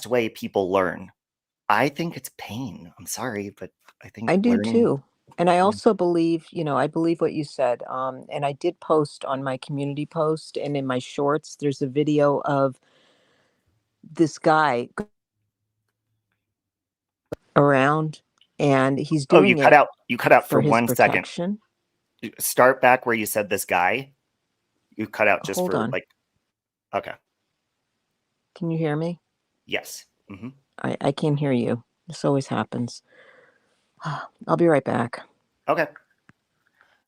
way people learn? I think it's pain. I'm sorry, but I think I do learning. too. And I Yeah. also believe, I believe what you said. And I did post on my community post and in my shorts, there's a video of this guy around and he's Oh, you doing cut it out. You cut out for for his 1 second. protection. Start back where you said this guy. You cut out just Hold for on. like. Okay. Can you hear me? Yes. I can't hear you. This always happens. I'll be right back. Okay.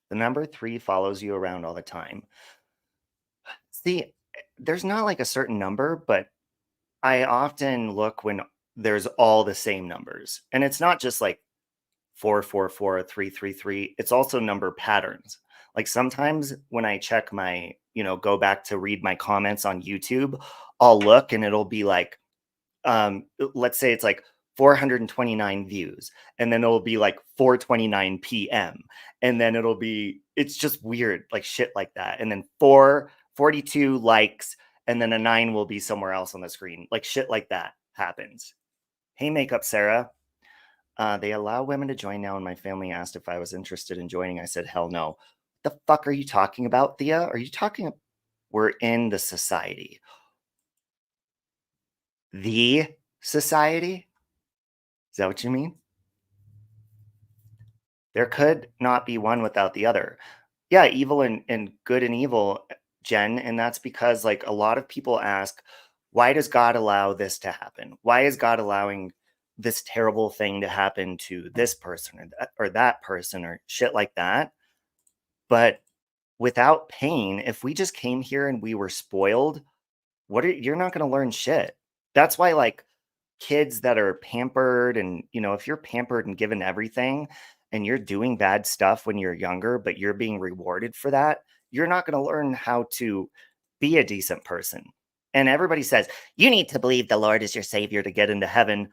The number 3 follows you around all the time. See, there's not like a certain number, but I often look when there's all the same numbers. And it's not just like 444, 333. It's also number patterns. Like sometimes when I check my, go back to read my comments on YouTube, I'll look and it'll be like, let's say it's like 429 views, and then it'll be like 4:29 p.m. and then it's just weird, like shit like that. And then 442 likes, and then a 9 will be somewhere else on the screen. Like shit like that happens. Hey, Makeup Sarah. They allow women to join now, and my family asked if I was interested in joining. I said, hell no. What the fuck are you talking about, Thea? Are you talking? We're in the society. The society? Is that what you mean? There could not be one without the other. Yeah, evil and good and evil, Jen. And that's because like a lot of people ask, why does God allow this to happen? Why is God allowing this terrible thing to happen to this person or that person or shit like that? But without pain, if we just came here and we were spoiled, you're not going to learn shit. That's why like kids that are pampered and, if you're pampered and given everything and you're doing bad stuff when you're younger, but you're being rewarded for that, you're not going to learn how to be a decent person. And everybody says, you need to believe the Lord is your savior to get into heaven.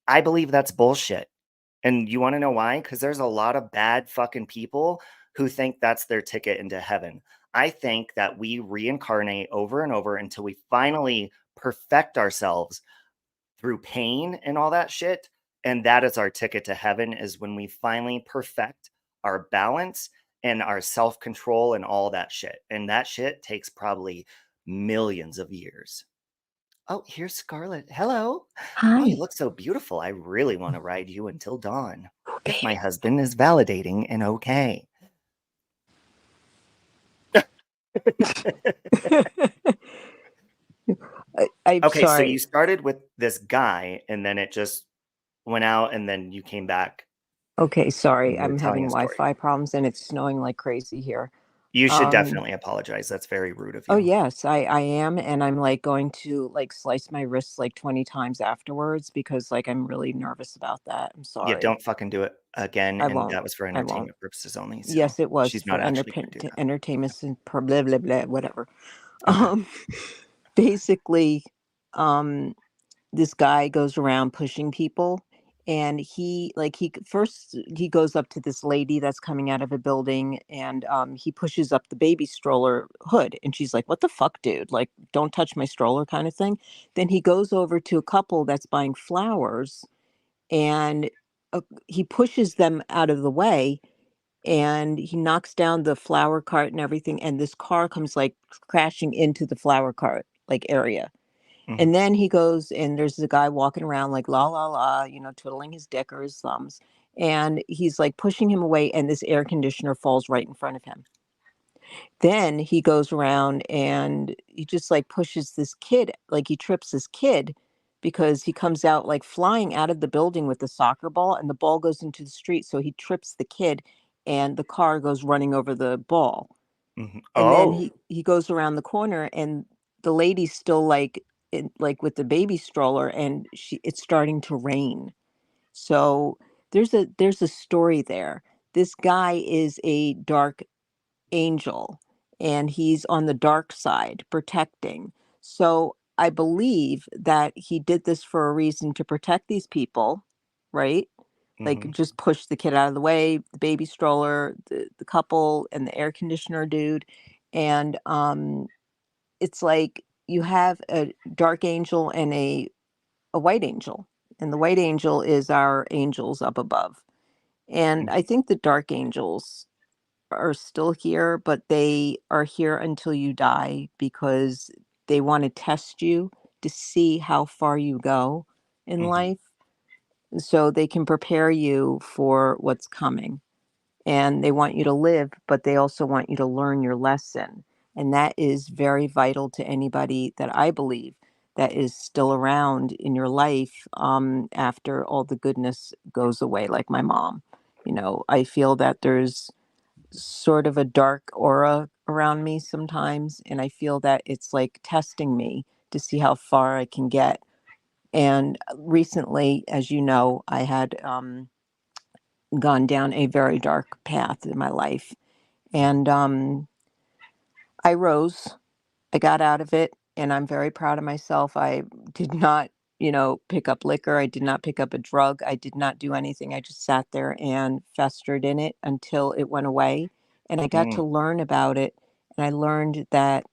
I believe that's bullshit. And you want to know why? Because there's a lot of bad fucking people who think that's their ticket into heaven. I think that we reincarnate over and over until we finally perfect ourselves through pain and all that shit. And that is our ticket to heaven, is when we finally perfect our balance and our self-control and all that shit. And that shit takes probably millions of years. Oh, here's Scarlett. Hello. Oh, you Hi. look so beautiful. I really want to ride you until dawn. Oh, If baby. my husband is validating and okay. I'm Okay, so sorry. you started with this guy and then it just went out and then you came back Okay, and sorry. you were I'm telling having a story. Wi-Fi problems and it's snowing like crazy here. You should Um, definitely apologize. That's very rude of oh you. yes, I am, and I'm like going to like slice my wrists like 20 times afterwards because like I'm really nervous about that. I'm Yeah, sorry. don't fucking do it again, I and won't. that was for I won't. entertainment purposes only, so Yes, it was she's for not actually gonna do that. entertainment and blah blah blah whatever. Okay. Um, basically, um, this guy goes around pushing people, and first he goes up to this lady that's coming out of a building, and he pushes up the baby stroller hood, and she's like, what the fuck, dude, like, don't touch my stroller, kind of thing. Then he goes over to a couple that's buying flowers, and he pushes them out of the way, and he knocks down the flower cart and everything, and this car comes like crashing into the flower cart like area. Mhm. And then he goes, and there's a guy walking around like la la la, you know, twiddling his dick or his thumbs. And he's like pushing him away, and this air conditioner falls right in front of him. Then he goes around and he just like pushes this kid, like he trips this kid because he comes out like flying out of the building with the soccer ball, and the ball goes into the street. So he trips the kid, and the car goes running over the ball. Mhm. And then Oh. he goes around the corner, and the lady's still like like with the baby stroller, and it's starting to rain. So there's a story there. This guy is a dark angel, and he's on the dark side protecting. So I believe that he did this for a reason, to protect these people, right? Like, Mhm. just push the kid out of the way, the baby stroller, the couple, and the air conditioner dude. And it's like you have a dark angel and a white angel. And the white angel is our angels up above. And Mhm. I think the dark angels are still here, but they are here until you die, because they want to test you to see how far you go in Mhm. life, so they can prepare you for what's coming. And they want you to live, but they also want you to learn your lesson. And that is very vital to anybody that I believe that is still around in your life, after all the goodness goes away, like my mom. You know, I feel that there's sort of a dark aura around me sometimes, and I feel that it's like testing me to see how far I can get. And recently, as you know, I had gone down a very dark path in my life, and I rose. I got out of it, and I'm very proud of myself. I did not, pick up liquor. I did not pick up a drug. I did not do anything. I just sat there and festered in it until it went away. And I got to Mm. learn about it. And I learned that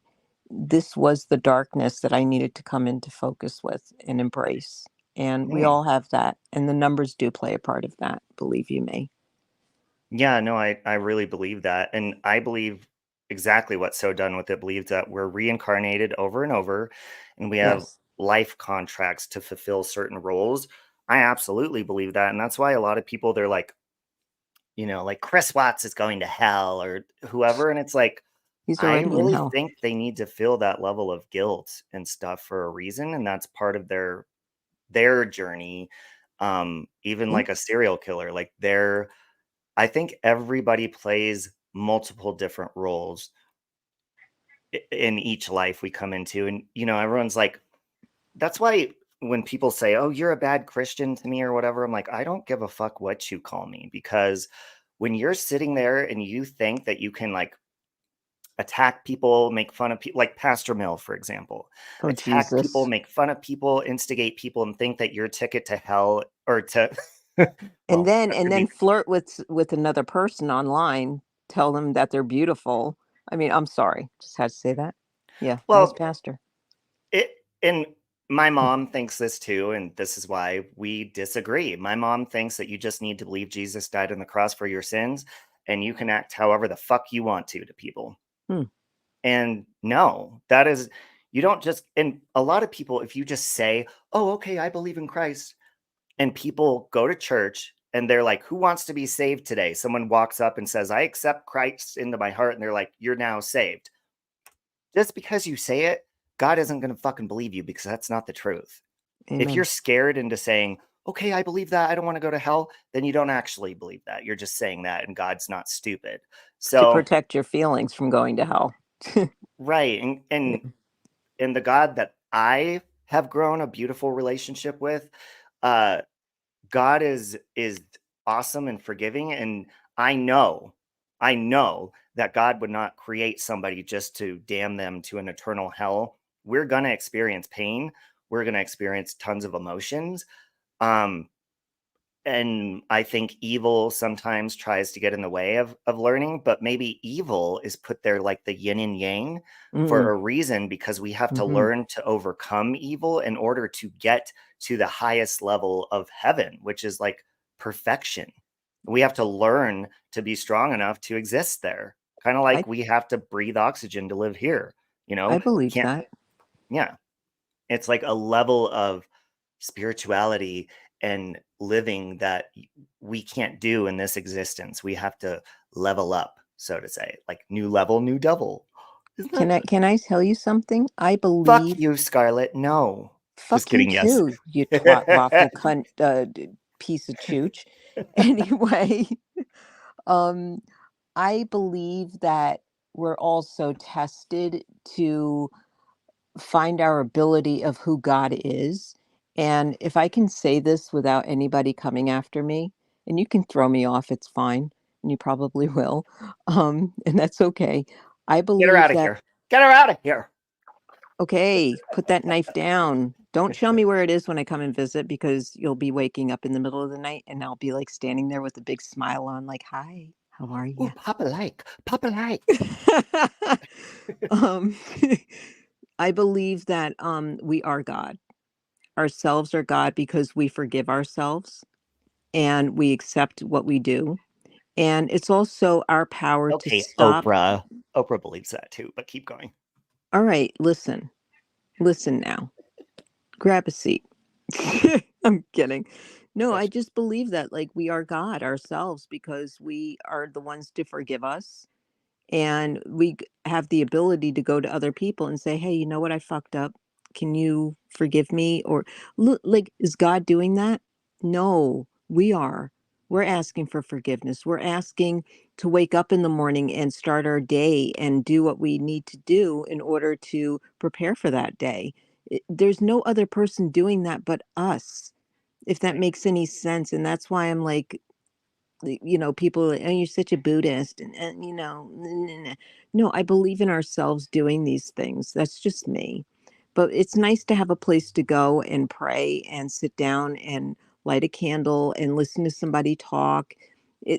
this was the darkness that I needed to come into focus with and embrace. And we Mm. all have that. And the numbers do play a part of that, believe you me. Yeah, no, I really believe that. And I believe exactly what So Done With It believes, that we're reincarnated over and over, and we have Yes. life contracts to fulfill certain roles. I absolutely believe that. And that's why a lot of people, they're like, like Chris Watts is going to hell or whoever. And it's like, He's I already in really hell. think they need to feel that level of guilt and stuff for a reason. And that's part of their journey. Even Mm, like a serial killer, like I think everybody plays multiple different roles in each life we come into. And, everyone's like, that's why when people say, oh, you're a bad Christian to me or whatever, I'm like, I don't give a fuck what you call me. Because when you're sitting there and you think that you can like attack people, make fun of people, like Pastor Mill, for example, Oh, attack people, Jesus. make fun of people, instigate people, and think that your ticket to hell or to, and well, then that and could then be, flirt with another person online, tell them that they're beautiful. I mean, I'm sorry, just had to say that. Yeah, nice well, pastor. and my Mm, mom thinks this too, and this is why we disagree. My mom thinks that you just need to believe Jesus died on the cross for your sins, and you can act however the fuck you want to people. hmm, And no, that is, you don't just, and a lot of people, if you just say, oh, okay, I believe in Christ, and people go to church and they're like, who wants to be saved today? Someone walks up and says, I accept Christ into my heart. And they're like, you're now saved. Just because you say it, God isn't going to fucking believe you, because that's not the truth. If you're amen. scared into saying, okay, I believe that, I don't want to go to hell, then you don't actually believe that. You're just saying that, and God's not stupid. To So, protect your feelings from going to hell. right. And, and, Yeah, and the God that I have grown a beautiful relationship with, uh, God is awesome and forgiving, and I know, I know that God would not create somebody just to damn them to an eternal hell. We're gonna experience pain. we're going to experience tons of emotions. And I think evil sometimes tries to get in the way of learning, but maybe evil is put there like the yin and yang for a reason, because we have to learn to overcome evil in order to get to the highest level of heaven, which is like perfection. We have to learn to be strong enough to exist there. Kind of like we have to breathe oxygen to live here. I believe Can't, that. yeah. It's like a level of spirituality and living that we can't do in this existence. We have to level up, so to say, like new level, new devil. Can I tell you something? I Fuck believe. you, Scarlett. No. Just Fuck you kidding. Yes. too, you twat waffle cunt piece of chooch. Anyway, um, I believe that we're also tested to find our ability of who God is. And if I can say this without anybody coming after me, and you can throw me off, it's fine, and you probably will, and that's okay. I Get her believe out of that. here. Get her out of here. Okay, put that knife down. Don't show me where it is when I come and visit, because you'll be waking up in the middle of the night and I'll be like standing there with a big smile on, like, hi, how are Ooh, you? Papa like. Papa like. um, I believe that we are God. Ourselves are God because we forgive ourselves and we accept what we do. And it's also our power to Okay, stop. Oprah. Oprah believes that too, but keep going. All right, listen. Listen now. Grab a seat. I'm kidding. No, I just believe that, like, we are God ourselves because we are the ones to forgive us, and have the ability to go to other people and say, hey, you know what, I fucked up, can you forgive me? Or look, like, is God doing that? No, we're asking for forgiveness. We're asking to wake up in the morning and start our day and do what we need to do in order to prepare for that day. There's no other person doing that but us, if that Right. makes any sense. And that's why I'm like, people, oh, you're such a Buddhist, and no, I believe in ourselves doing these things. That's just me. But it's nice to have a place to go and pray and sit down and light a candle and listen to somebody talk.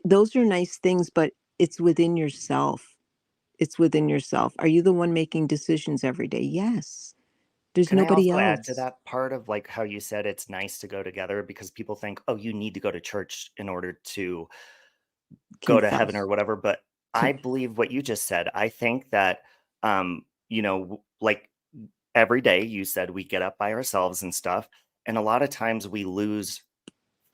Those are nice things, but it's within yourself. It's within yourself. Are you the one making decisions every day? Yes. There's Can I nobody also add to else. that part of like how you said it's nice to go together, because people think, oh, you need to go to church in order to go to heaven or Confess. whatever. But I believe what you just said. I think that, like every day you said we get up by ourselves and stuff. And a lot of times we lose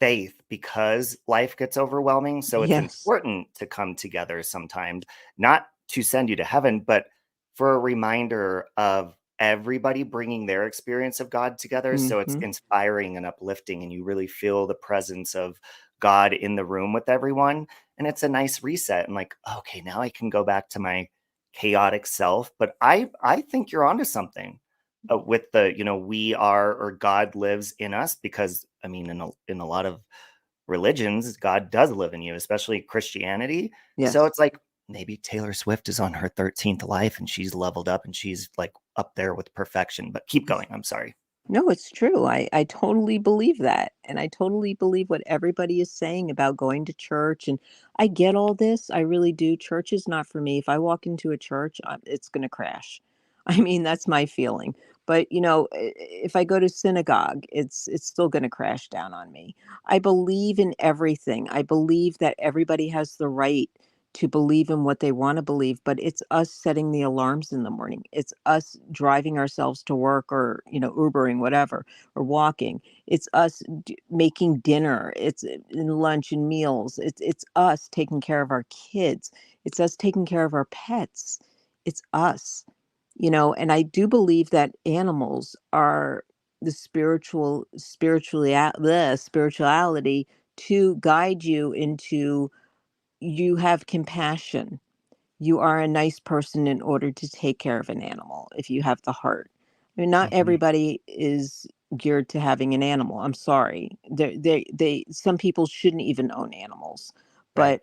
faith because life gets overwhelming. So it's Yes. important to come together sometimes, not to send you to heaven, but for a reminder of everybody bringing their experience of God together. So it's Hmm. inspiring and uplifting, and you really feel the presence of God in the room with everyone. And it's a nice reset. And like, okay, now I can go back to my chaotic self. But I think you're onto something with the, we are, or God lives in us, because I mean, in a lot of religions, God does live in you, especially Christianity. So Yes. it's like maybe Taylor Swift is on her 13th life and she's leveled up and she's like up there with perfection. But keep going. I'm sorry. No, it's true. I totally believe that. And I totally believe what everybody is saying about going to church. And I get all this. I really do. Church is not for me. If I walk into a church, it's going to crash. I mean, that's my feeling. But, if I go to synagogue, it's still going to crash down on me. I believe in everything. I believe that everybody has the right to believe in what they want to believe, but it's us setting the alarms in the morning. It's us driving ourselves to work, or, Ubering, whatever, or walking. It's us making dinner. It's in lunch and meals. It's us taking care of our kids. It's us taking care of our pets. It's us, and I do believe that animals are the spirituality to guide you into. You have compassion. You are a nice person in order to take care of an animal if you have the heart. I mean, not Mhm. everybody is geared to having an animal. I'm sorry. Some people shouldn't even own animals. Right. But,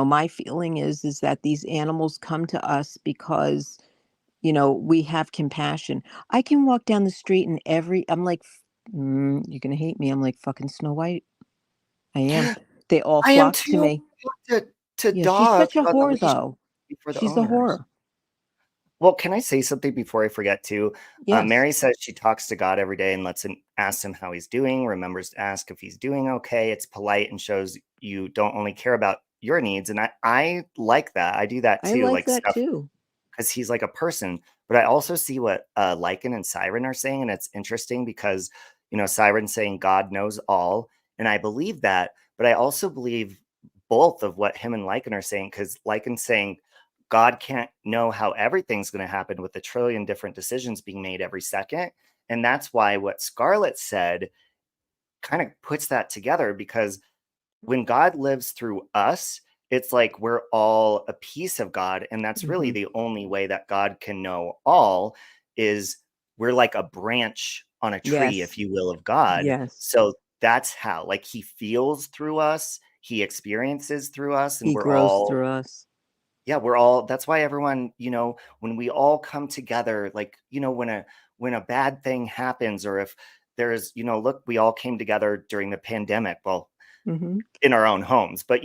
my feeling is that these animals come to us because we have compassion. I can walk down the street and I'm like, you're gonna hate me. I'm like fucking Snow White. I am. They all I am flock to too. me. To Yeah, she's dogs such a on the whore leash though. before the She's a owners. whore. Well, can I say something before I forget too? Yes. Mary says she talks to God every day and asks him how he's doing, remembers to ask if he's doing okay. It's polite and shows you don't only care about your needs. And I like that. I do that I too, like like that stuff too. because he's like a person. But I also see what Lycan and Siren are saying, and it's interesting because Siren's saying God knows all, and I believe that, but I also believe both of what him and Lycan are saying, because Lycan's saying God can't know how everything's going to happen with a trillion different decisions being made every second, and that's why what Scarlett said kind of puts that together because when God lives through us, it's like we're all a piece of God. And that's really Hmm. the only way that God can know all is we're like a branch on a tree, Yes. if you will, of God. Yes. So that's how, like, he feels through us, he experiences through us, and He we're grows all, through us. yeah, we're all, that's why everyone, when we all come together, like, when a bad thing happens, or if there's, look, we all came together during the pandemic. Well, Hmm. in our own homes. But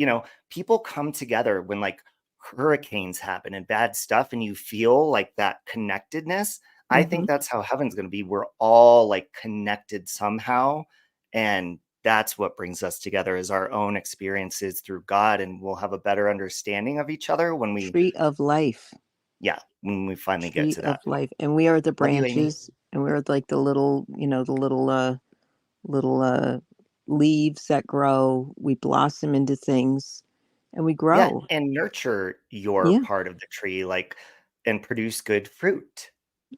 people come together when like hurricanes happen and bad stuff, and you feel like that connectedness. I Hmm. think that's how heaven's going to be. We're all like connected somehow, and that's what brings us together is our own experiences through God, and we'll have a better understanding of each other when we, Tree of life. yeah, when we finally get Tree to of that point. life. And we are the Love you, Amy. branches, and we're like the little leaves that grow. We blossom into things and we Yeah, grow. and nurture your Yeah. part of the tree, like, and produce good fruit,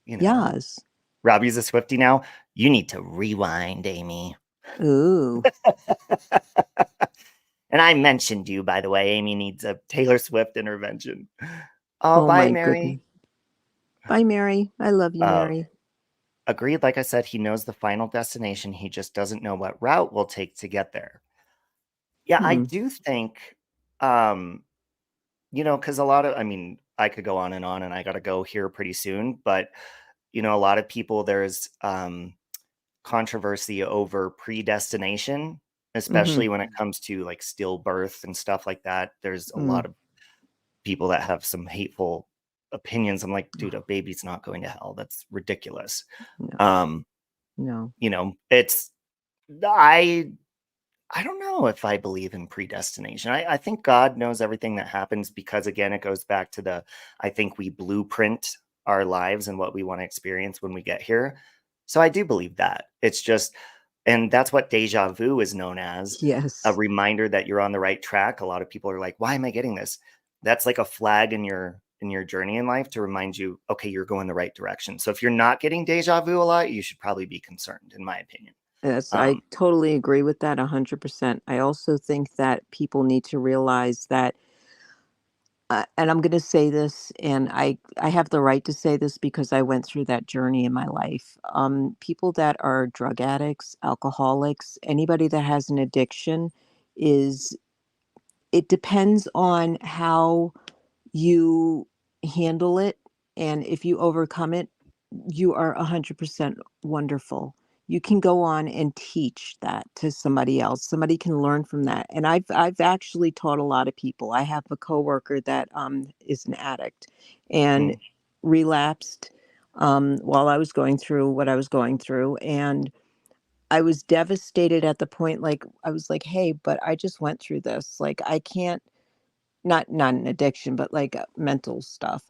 you know. Yes. Robbie's a Swiftie now. You need to rewind, Amy. Ooh. And I mentioned you, by the way. Amy needs a Taylor Swift intervention. Oh, Oh bye, my goodness. Mary. Bye, Mary. I love you, Uh, Mary. Agreed. Like I said, he knows the final destination. He just doesn't know what route we'll take to get there. Yeah, I Hmm. do think, because I mean, I could go on, and I got to go here pretty soon. But, a lot of people, there's controversy over predestination, Hmm. especially when it comes to like stillbirth and stuff like that. There's a Mm. lot of people that have some hateful opinions. I'm like, dude, a baby's not going to hell. That's ridiculous. No, Um, no. it's I don't know if I believe in predestination. I think God knows everything that happens because again, it goes back to I think we blueprint our lives and what we want to experience when we get here. So I do believe that. It's just, and that's what deja vu is known as, a Yes. reminder that you're on the right track. A lot of people are like, why am I getting this? That's like a flag in your journey in life to remind you, okay, you're going the right direction. So if you're not getting deja vu a lot, you should probably be concerned, in my opinion. Yes, I Um, totally agree with that 100%. I also think that people need to realize that, and I'm going to say this, and I have the right to say this because I went through that journey in my life. People that are drug addicts, alcoholics, anybody that has an addiction, is it depends on how you handle it, and if you overcome it, you are 100% wonderful. You can go on and teach that to somebody else. Somebody can learn from that. And I've actually taught a lot of people. I have a coworker that is an addict and mm, relapsed while I was going through what I was going through, and I was devastated at the point, like I was like, "Hey, but I just went through this. Like I can't, not an addiction, but like mental stuff."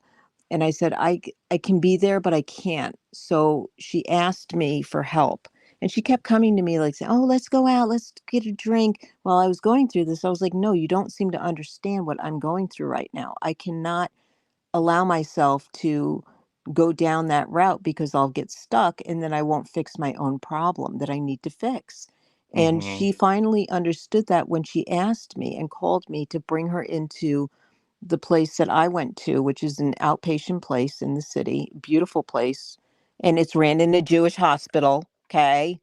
And I said, I can be there, but I can't. So she asked me for help. And she kept coming to me like saying, "Oh, let's go out, let's get a drink." While I was going through this, I was like, "No, you don't seem to understand what I'm going through right now. I cannot allow myself to go down that route because I'll get stuck and then I won't fix my own problem that I need to fix." And mhm. she finally understood that when she asked me and called me to bring her into the place that I went to, which is an outpatient place in the city, beautiful place. And it's ran in a Jewish hospital. Okay.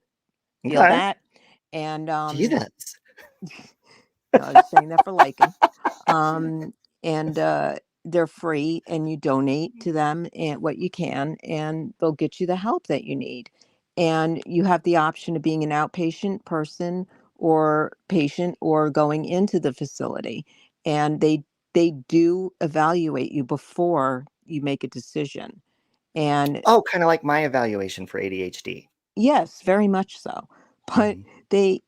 Feel Okay. that? And Jesus. no, I was saying that for Lycan. Um, and they're free, and you donate to them and what you can, and they'll get you the help that you need. And you have the option of being an outpatient person or patient or going into the facility. And they do evaluate you before you make a decision. And Oh, kind of like my evaluation for ADHD. yes, very much so. But Mhm. they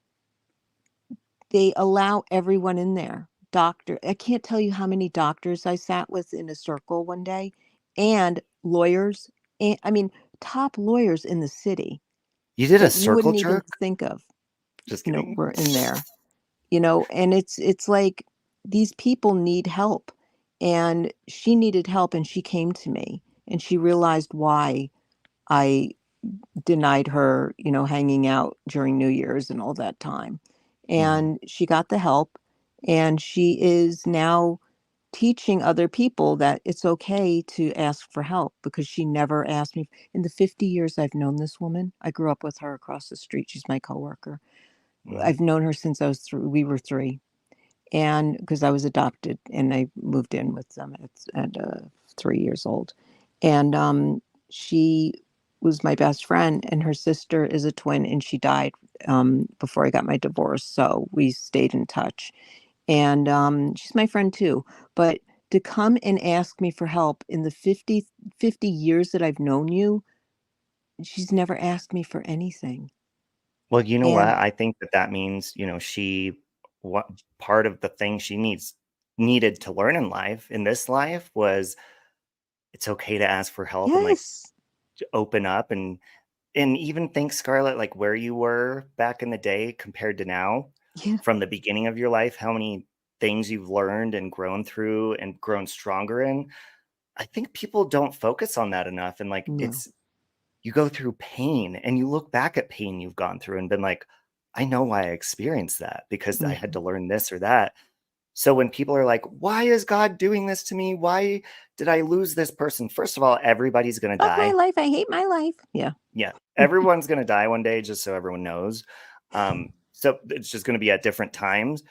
they allow everyone in there. Doctor, I can't tell you how many doctors I sat with in a circle one day, and lawyers, and I mean, top lawyers in the city You did a that you circle wouldn't even jerk? think of, Just kidding. were in there. And it's like these people need help. And she needed help, and she came to me, and she realized why I denied her, hanging out during New Year's and all that time. Mhm. And she got the help, and she is now teaching other people that it's okay to ask for help, because she never asked me. In the 50 years I've known this woman, I grew up with her across the street. She's my coworker. Mhm. I've known her since we were 3, and because I was adopted and I moved in with them at 3 years old. And she was my best friend, and her sister is a twin, and she died before I got my divorce. So we stayed in touch. And she's my friend too. But to come and ask me for help in the 50 years that I've known you, she's never asked me for anything. Well, you know what? And I think that means, what part of the thing she needed to learn in life, in this life, was it's okay to ask for help and, like, yes, to open up and even think, Scarlett, like, where you were back in the day compared to now, yeah, from the beginning of your life, how many things you've learned and grown through and grown stronger in. I think people don't focus on that enough, and, like, no, you go through pain and you look back at pain you've gone through and been like, I know why I experienced that because I had mhm. to learn this or that. So when people are like, why is God doing this to me? Why did I lose this person? First of all, everybody's going to Fuck my die. life. I hate my life. Yeah. Yeah, everyone's going to die one day, just so everyone knows. So it's just going to be at different times.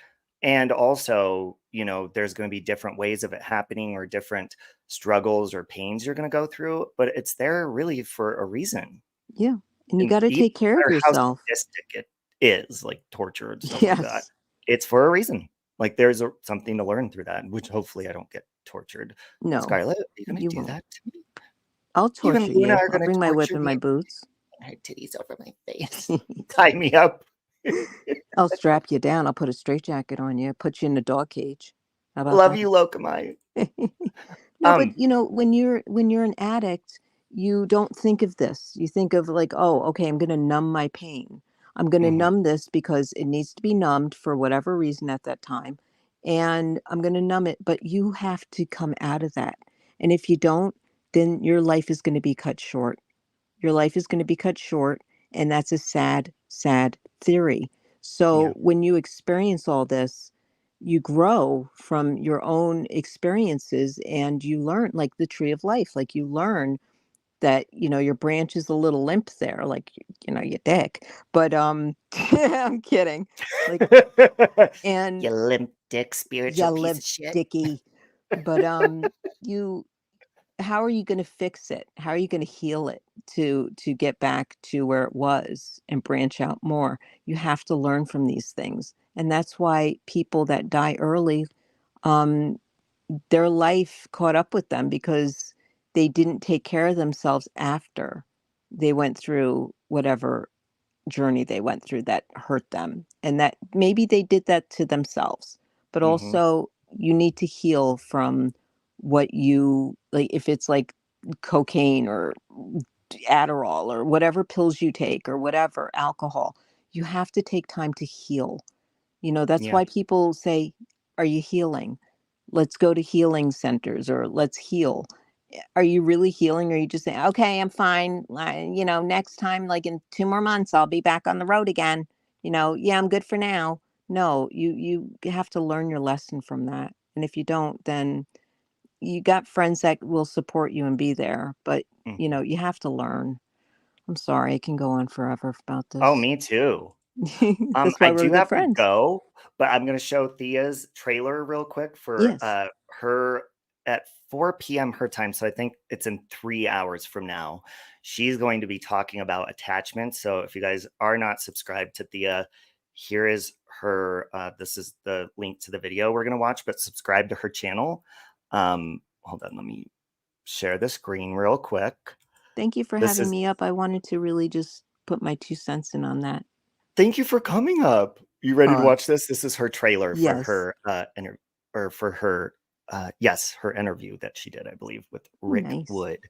And also, there's going to be different ways of it happening or different struggles or pains you're going to go through, but it's there really for a reason. Yeah. And you And got to even take care no of matter how yourself. sadistic it is, like torture and stuff like that, Yes. it's for a reason. Like there's something to learn through that, which hopefully I don't get tortured. No, Scarlett, are you going to you do won't. that to me? I'll You and torture Luna you. are I'll going to bring my whip torture and me my boots. and her titties over my face. Tie me up. I'll strap you down. I'll put a straitjacket on you, put you in a dog cage. How about Love that? you, Lokamai. No, but Um, when you're an addict, you don't think of this. You think of like, oh, okay, I'm going to numb my pain. I'm going to mhm, numb this because it needs to be numbed for whatever reason at that time, and I'm going to numb it. But you have to come out of that, and if you don't, then your life is going to be cut short. Your life is going to be cut short, and that's a sad, sad theory. yeah, So when you experience all this, you grow from your own experiences, and you learn, like the tree of life, like you learn that your branch is a little limp there, like your dick. But I'm kidding. Like, and you limp dick yeah, spiritual piece limp of shit. dicky. But you how are you going to fix it? How are you going to heal it to get back to where it was and branch out more? You have to learn from these things. And that's why people that die early, um, their life caught up with them, because they didn't take care of themselves after they went through whatever journey they went through that hurt them. And that maybe they did that to themselves, but Mhm, also you need to heal from what you like. If it's like cocaine or Adderall or whatever pills you take or whatever, alcohol, you have to take time to heal. That's yeah. why people say, are you healing? Let's go to healing centers, or let's heal. Are you really healing, or are you just saying, okay, I'm fine, next time, like in 2 more months, I'll be back on the road again. Yeah, I'm good for now. No, you have to learn your lesson from that. And if you don't, then you got friends that will support you and be there, but Mhm. you have to learn. I'm sorry, I can go on forever about Oh, this. me too. That's I why we're do good have to friends. go, but I'm gonna show Thea's trailer real quick for, Yes. her at 4 p.m. her time, so I think it's in 3 hours from now. She's going to be talking about attachments. So if you guys are not subscribed to Thea, here is her. This is the link to the video we're going to watch, but subscribe to her channel. Hold on, let me share the screen real quick. Thank you for having me up. I wanted to really just put my 2 cents in on that. Thank you for coming up. You ready to watch this? This is her trailer for Yes. her her interview that she did, I believe, with Rick Wood.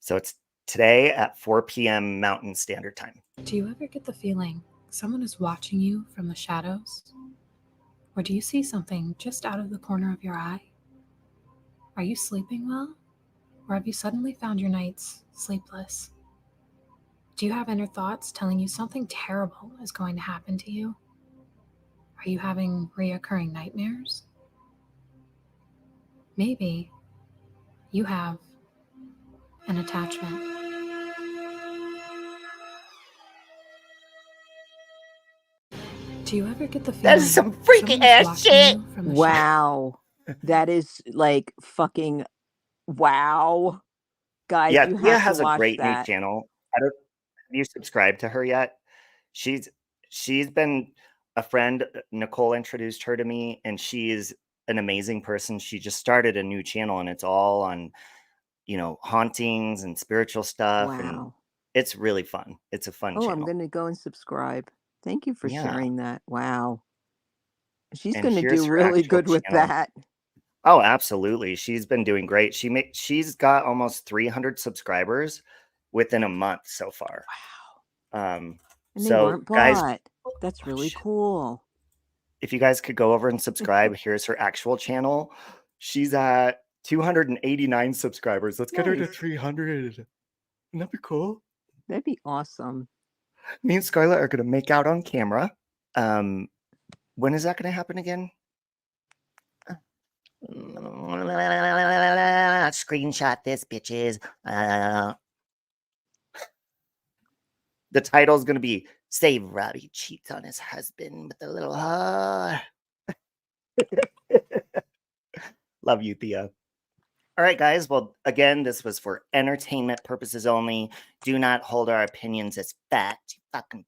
So it's today at 4 p.m. Mountain Standard Time. Do you ever get the feeling someone is watching you from the shadows? Or do you see something just out of the corner of your eye? Are you sleeping well? Or have you suddenly found your nights sleepless? Do you have inner thoughts telling you something terrible is going to happen to you? Are you having reoccurring nightmares? Maybe you have an attachment. Do you ever get the feeling That is some freaky ass shit. Wow. That is like fucking wow. Guys, Yeah, you Thea have has to a watch great new that. channel. Have you subscribed to her yet? She's been a friend. Nicole introduced her to me, and she is an amazing person. She just started a new channel, and it's all on, hauntings and spiritual stuff. And Wow. it's really fun. It's a fun Oh, I'm channel. going to go and subscribe. Thank you for Yeah. sharing that. Wow. She's And going to here's do her really actual good with channel. that. Oh, absolutely. She's been doing great. She's got almost 300 subscribers within a month so far. Wow. And they So weren't guys, bought. That's really cool. if you guys could go over and subscribe, here's her actual channel. She's at 289 subscribers. Let's get her to 300. Wouldn't that be cool? That'd be awesome. Me and Scarlett are going to make out on camera. When is that going to happen again? Screenshot this, bitches. The title is going to be Save Robbie Cheats on His Husband with a Little Whore. Love you, Thea. All right, guys. Well, again, this was for entertainment purposes only. Do not hold our opinions as fact, you fucking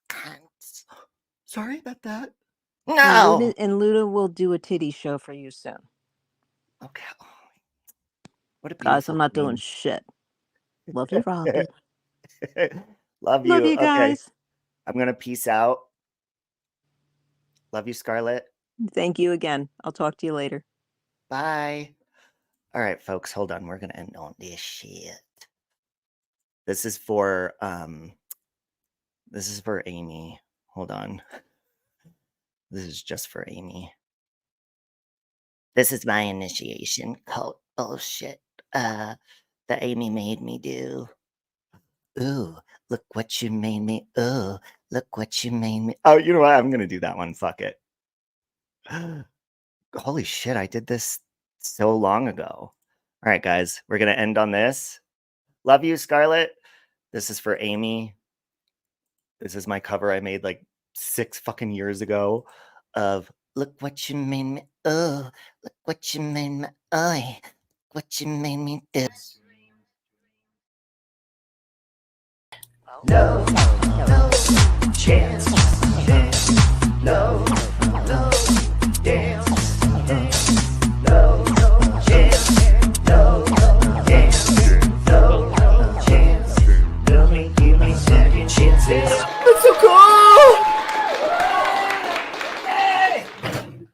cunts. Sorry about that. No! And Luda will do a titty show for you soon. Okay. What a beautiful Guys, I'm not queen. doing shit. Love you, Robbie. Love you. Love you guys. Okay. I'm going to peace out. Love you, Scarlett. Thank you again. I'll talk to you later. Bye. All right, folks, hold on. We're going to end on this shit. This is for Amy. Hold on. This is just for Amy. This is my initiation cult bullshit that Amy made me do. Ooh, look what you made me. Ooh, look what you made me. Oh, you know what? I'm going to do that one. Fuck it. Holy shit, I did this so long ago. All right, guys, we're going to end on this. Love you, Scarlett. This is for Amy. This is my cover I made like 6 fucking years ago of Look what you made me. Oh, look what you made me. Oh, what you made me do. No, no chance. No, no dance. No, no chance. No, no dance. No, no chance. Give me second chances. That's so cool! Hey!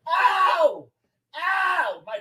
Ow! Ow! My